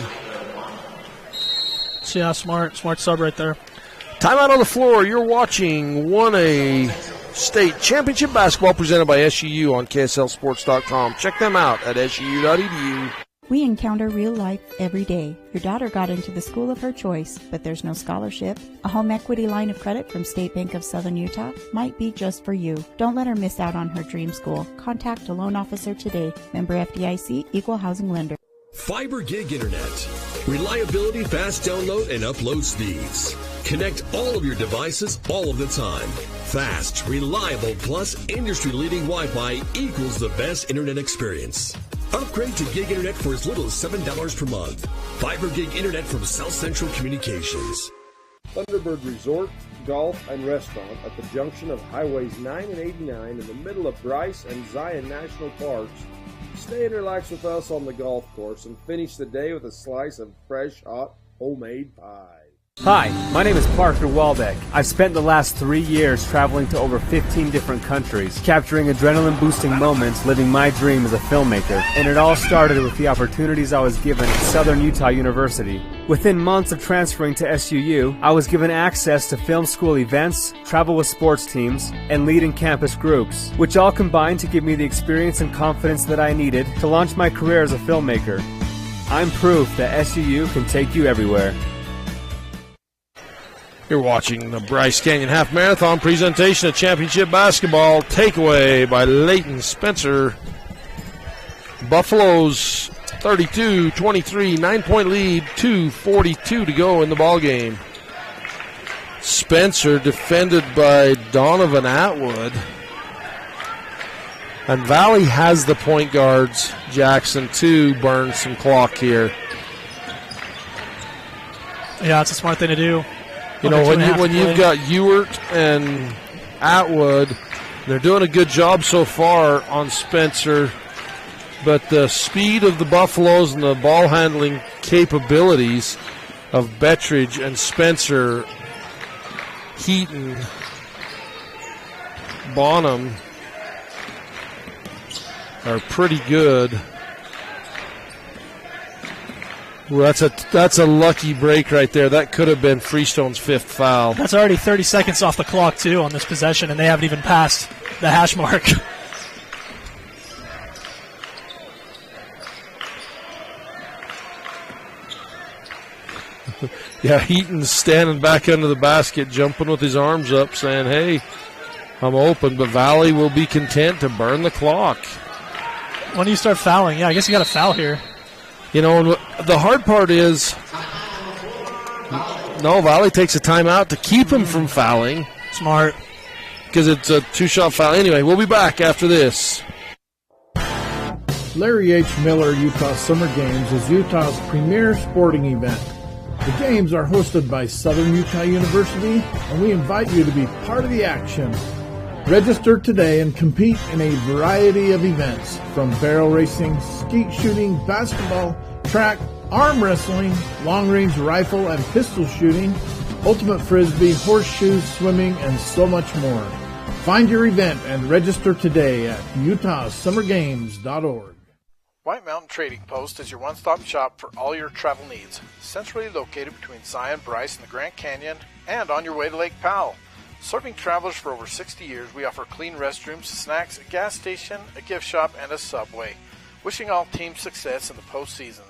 So yeah, smart sub right there. Timeout on the floor. You're watching 1A State Championship Basketball presented by SUU on KSLSports.com. Check them out at SUU.edu. We encounter real life every day. Your daughter got into the school of her choice, but there's no scholarship. A home equity line of credit from State Bank of Southern Utah might be just for you. Don't let her miss out on her dream school. Contact a loan officer today. Member FDIC, Equal Housing Lender. Fiber Gig Internet. Reliability, fast download, and upload speeds. Connect all of your devices all of the time. Fast, reliable, plus industry-leading Wi-Fi equals the best internet experience. Upgrade to gig internet for as little as $7 per month. Fiber gig internet from South Central Communications. Thunderbird Resort, Golf, and Restaurant at the junction of Highways 9 and 89 in the middle of Bryce and Zion National Parks. Stay and relax with us on the golf course and finish the day with a slice of fresh, hot, homemade pie. Hi, my name is Parker Welbeck. I've spent the last 3 years traveling to over 15 different countries, capturing adrenaline-boosting moments, living my dream as a filmmaker. And it all started with the opportunities I was given at Southern Utah University. Within months of transferring to SUU, I was given access to film school events, travel with sports teams, and lead in campus groups, which all combined to give me the experience and confidence that I needed to launch my career as a filmmaker. I'm proof that SUU can take you everywhere. You're watching the Bryce Canyon Half Marathon presentation of championship basketball. Takeaway by Leighton Spencer. Buffaloes 32-23, 9-point lead, 2:42 to go in the ball game. Spencer defended by Donovan Atwood. And Valley has the point guards, Jackson, to burn some clock here. Yeah, it's a smart thing to do. You know, when you've got Ewert and Atwood, they're doing a good job so far on Spencer, but the speed of the Buffaloes and the ball handling capabilities of Bettridge and Spencer, Heaton, Bonham are pretty good. Well, that's a lucky break right there. That could have been Freestone's 5th foul. That's already 30 seconds off the clock, too, on this possession, and they haven't even passed the hash mark. Yeah, Heaton's standing back under the basket, jumping with his arms up, saying, hey, I'm open, but Valley will be content to burn the clock. When do you start fouling? Yeah, I guess you got to foul here. You know, the hard part is, no, Valley takes a timeout to keep him from fouling. Smart. Because it's a 2-shot foul. Anyway, we'll be back after this. Larry H. Miller Utah Summer Games is Utah's premier sporting event. The games are hosted by Southern Utah University, and we invite you to be part of the action. Register today and compete in a variety of events, from barrel racing, skeet shooting, basketball, track, arm wrestling, long-range rifle and pistol shooting, ultimate frisbee, horseshoes, swimming, and so much more. Find your event and register today at utahsummergames.org. White Mountain Trading Post is your one-stop shop for all your travel needs. Centrally located between Zion, Bryce, and the Grand Canyon, and on your way to Lake Powell. Serving travelers for over 60 years, we offer clean restrooms, snacks, a gas station, a gift shop, and a Subway. Wishing all teams success in the postseason.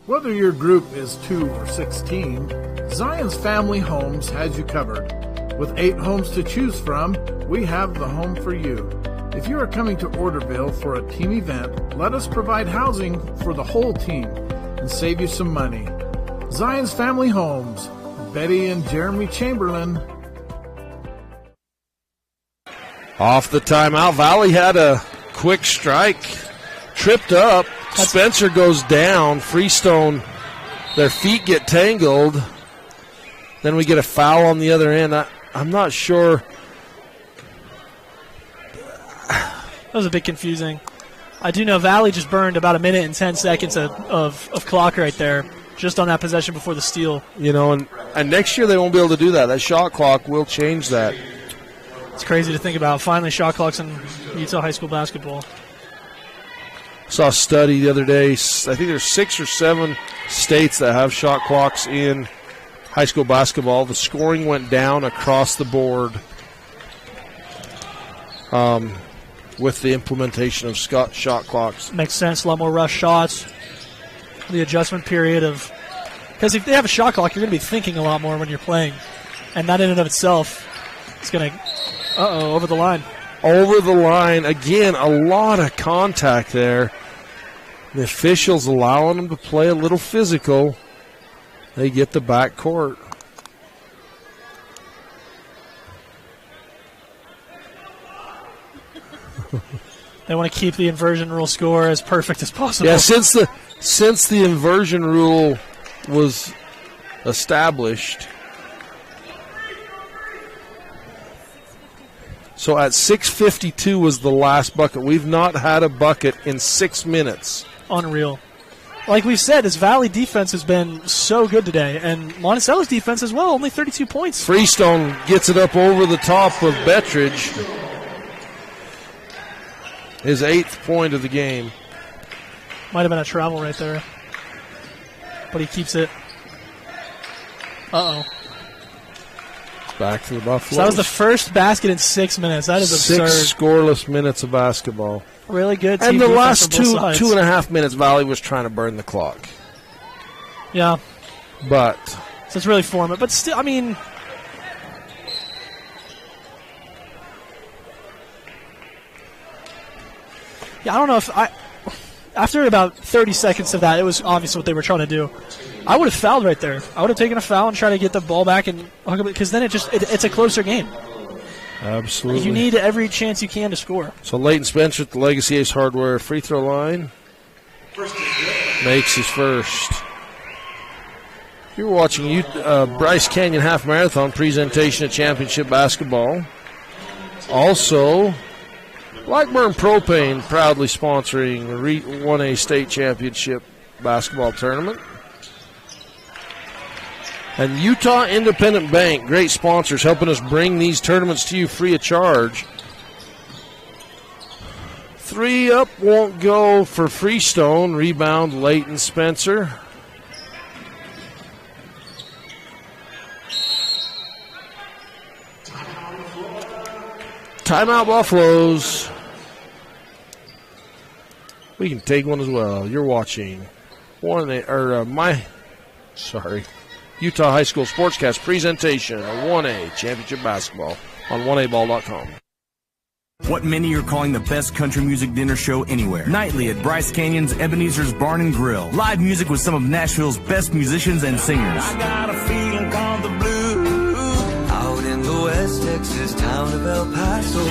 Whether your group is 2 or 16, Zion's Family Homes has you covered. With 8 homes to choose from, we have the home for you. If you are coming to Orderville for a team event, let us provide housing for the whole team and save you some money. Zion's Family Homes, Betty and Jeremy Chamberlain. Off the timeout, Valley had a quick strike, tripped up. Spencer goes down. Freestone, their feet get tangled. Then we get a foul on the other end. I'm not sure. That was a bit confusing. I do know Valley just burned about 1 minute and 10 seconds of clock right there, just on that possession before the steal. You know, and next year they won't be able to do that. That shot clock will change that. It's crazy to think about. Finally, shot clocks in Utah high school basketball. Saw a study the other day. I think there's 6 or 7 states that have shot clocks in high school basketball. The scoring went down across the board with the implementation of shot clocks. Makes sense. A lot more rush shots. The adjustment period of – because if they have a shot clock, you're going to be thinking a lot more when you're playing. And that in and of itself is going to – over the line. Over the line. Again, a lot of contact there. The officials allowing them to play a little physical. They get the back court. They want to keep the inversion rule score as perfect as possible. Yeah, since the inversion rule was established, so at 6:52 was the last bucket. We've not had a bucket in 6 minutes. Unreal. Like we've said, this Valley defense has been so good today, and Monticello's defense as well, only 32 points. Freestone gets it up over the top of Bettridge. His 8th point of the game. Might have been a travel right there. But he keeps it. Uh-oh. Back to the Buffaloes. So that was the first basket in 6 minutes. That is absurd. 6 scoreless minutes of basketball. Really good team and the defense last on both sides. 2.5 minutes, Valley was trying to burn the clock. Yeah. But. So it's really formative. But still, I mean. Yeah, I don't know if after about 30 seconds of that, it was obvious what they were trying to do. I would have fouled right there. I would have taken a foul and tried to get the ball back and hook up, because then it's a closer game. Absolutely. You need every chance you can to score. So Leighton Spencer at the Legacy Ace Hardware free throw line makes his first. You're watching Bryce Canyon Half Marathon presentation of championship basketball. Also, Blackburn Propane proudly sponsoring the 1A State Championship basketball tournament. And Utah Independent Bank, great sponsors, helping us bring these tournaments to you free of charge. 3 up won't go for Freestone. Rebound, Leighton Spencer. Timeout Buffaloes. We can take one as well. You're watching Utah High School Sportscast presentation of 1A Championship Basketball on 1aball.com. What many are calling the best country music dinner show anywhere. Nightly at Bryce Canyon's Ebenezer's Barn and Grill. Live music with some of Nashville's best musicians and singers. I got a feeling called the blues. Out in the West Texas town of El Paso.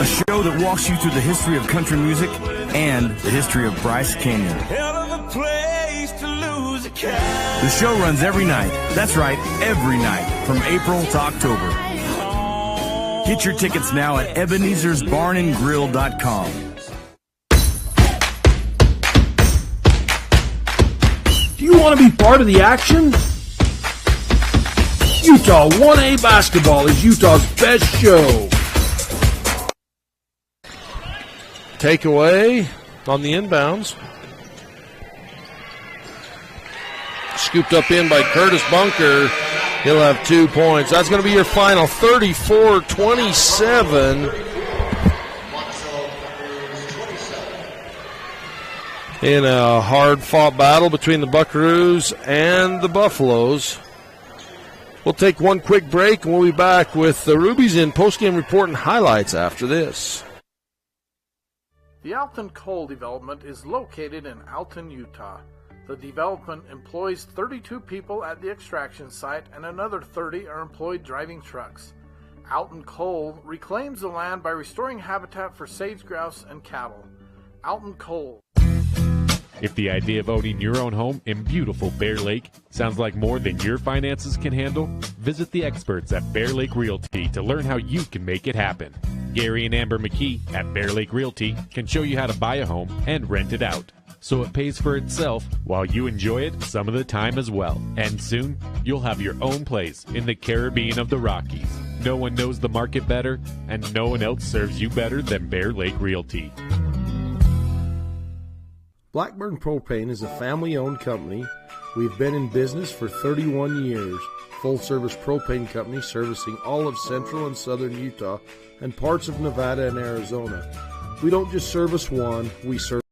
A show that walks you through the history of country music and the history of Bryce Canyon. Hell of a place to lose a cat. The show runs every night. That's right, every night from April to October. Get your tickets now at Ebenezer'sBarnandGrill.com. Do you want to be part of the action? Utah 1A Basketball is Utah's best show. Takeaway on the inbounds. Scooped up in by Curtis Bunker. He'll have 2 points. That's going to be your final, 34-27. In a hard-fought battle between the Buckaroos and the Buffaloes. We'll take one quick break, and we'll be back with the Rubies in postgame report and highlights after this. The Alton Coal Development is located in Alton, Utah. The development employs 32 people at the extraction site, and another 30 are employed driving trucks. Alton Coal reclaims the land by restoring habitat for sage grouse and cattle. Alton Coal. If the idea of owning your own home in beautiful Bear Lake sounds like more than your finances can handle, visit the experts at Bear Lake Realty to learn how you can make it happen. Gary and Amber McKee at Bear Lake Realty can show you how to buy a home and rent it out, so it pays for itself while you enjoy it some of the time as well. And soon, you'll have your own place in the Caribbean of the Rockies. No one knows the market better, and no one else serves you better than Bear Lake Realty. Blackburn Propane is a family-owned company. We've been in business for 31 years. Full-service propane company servicing all of central and southern Utah and parts of Nevada and Arizona. We don't just service one, we service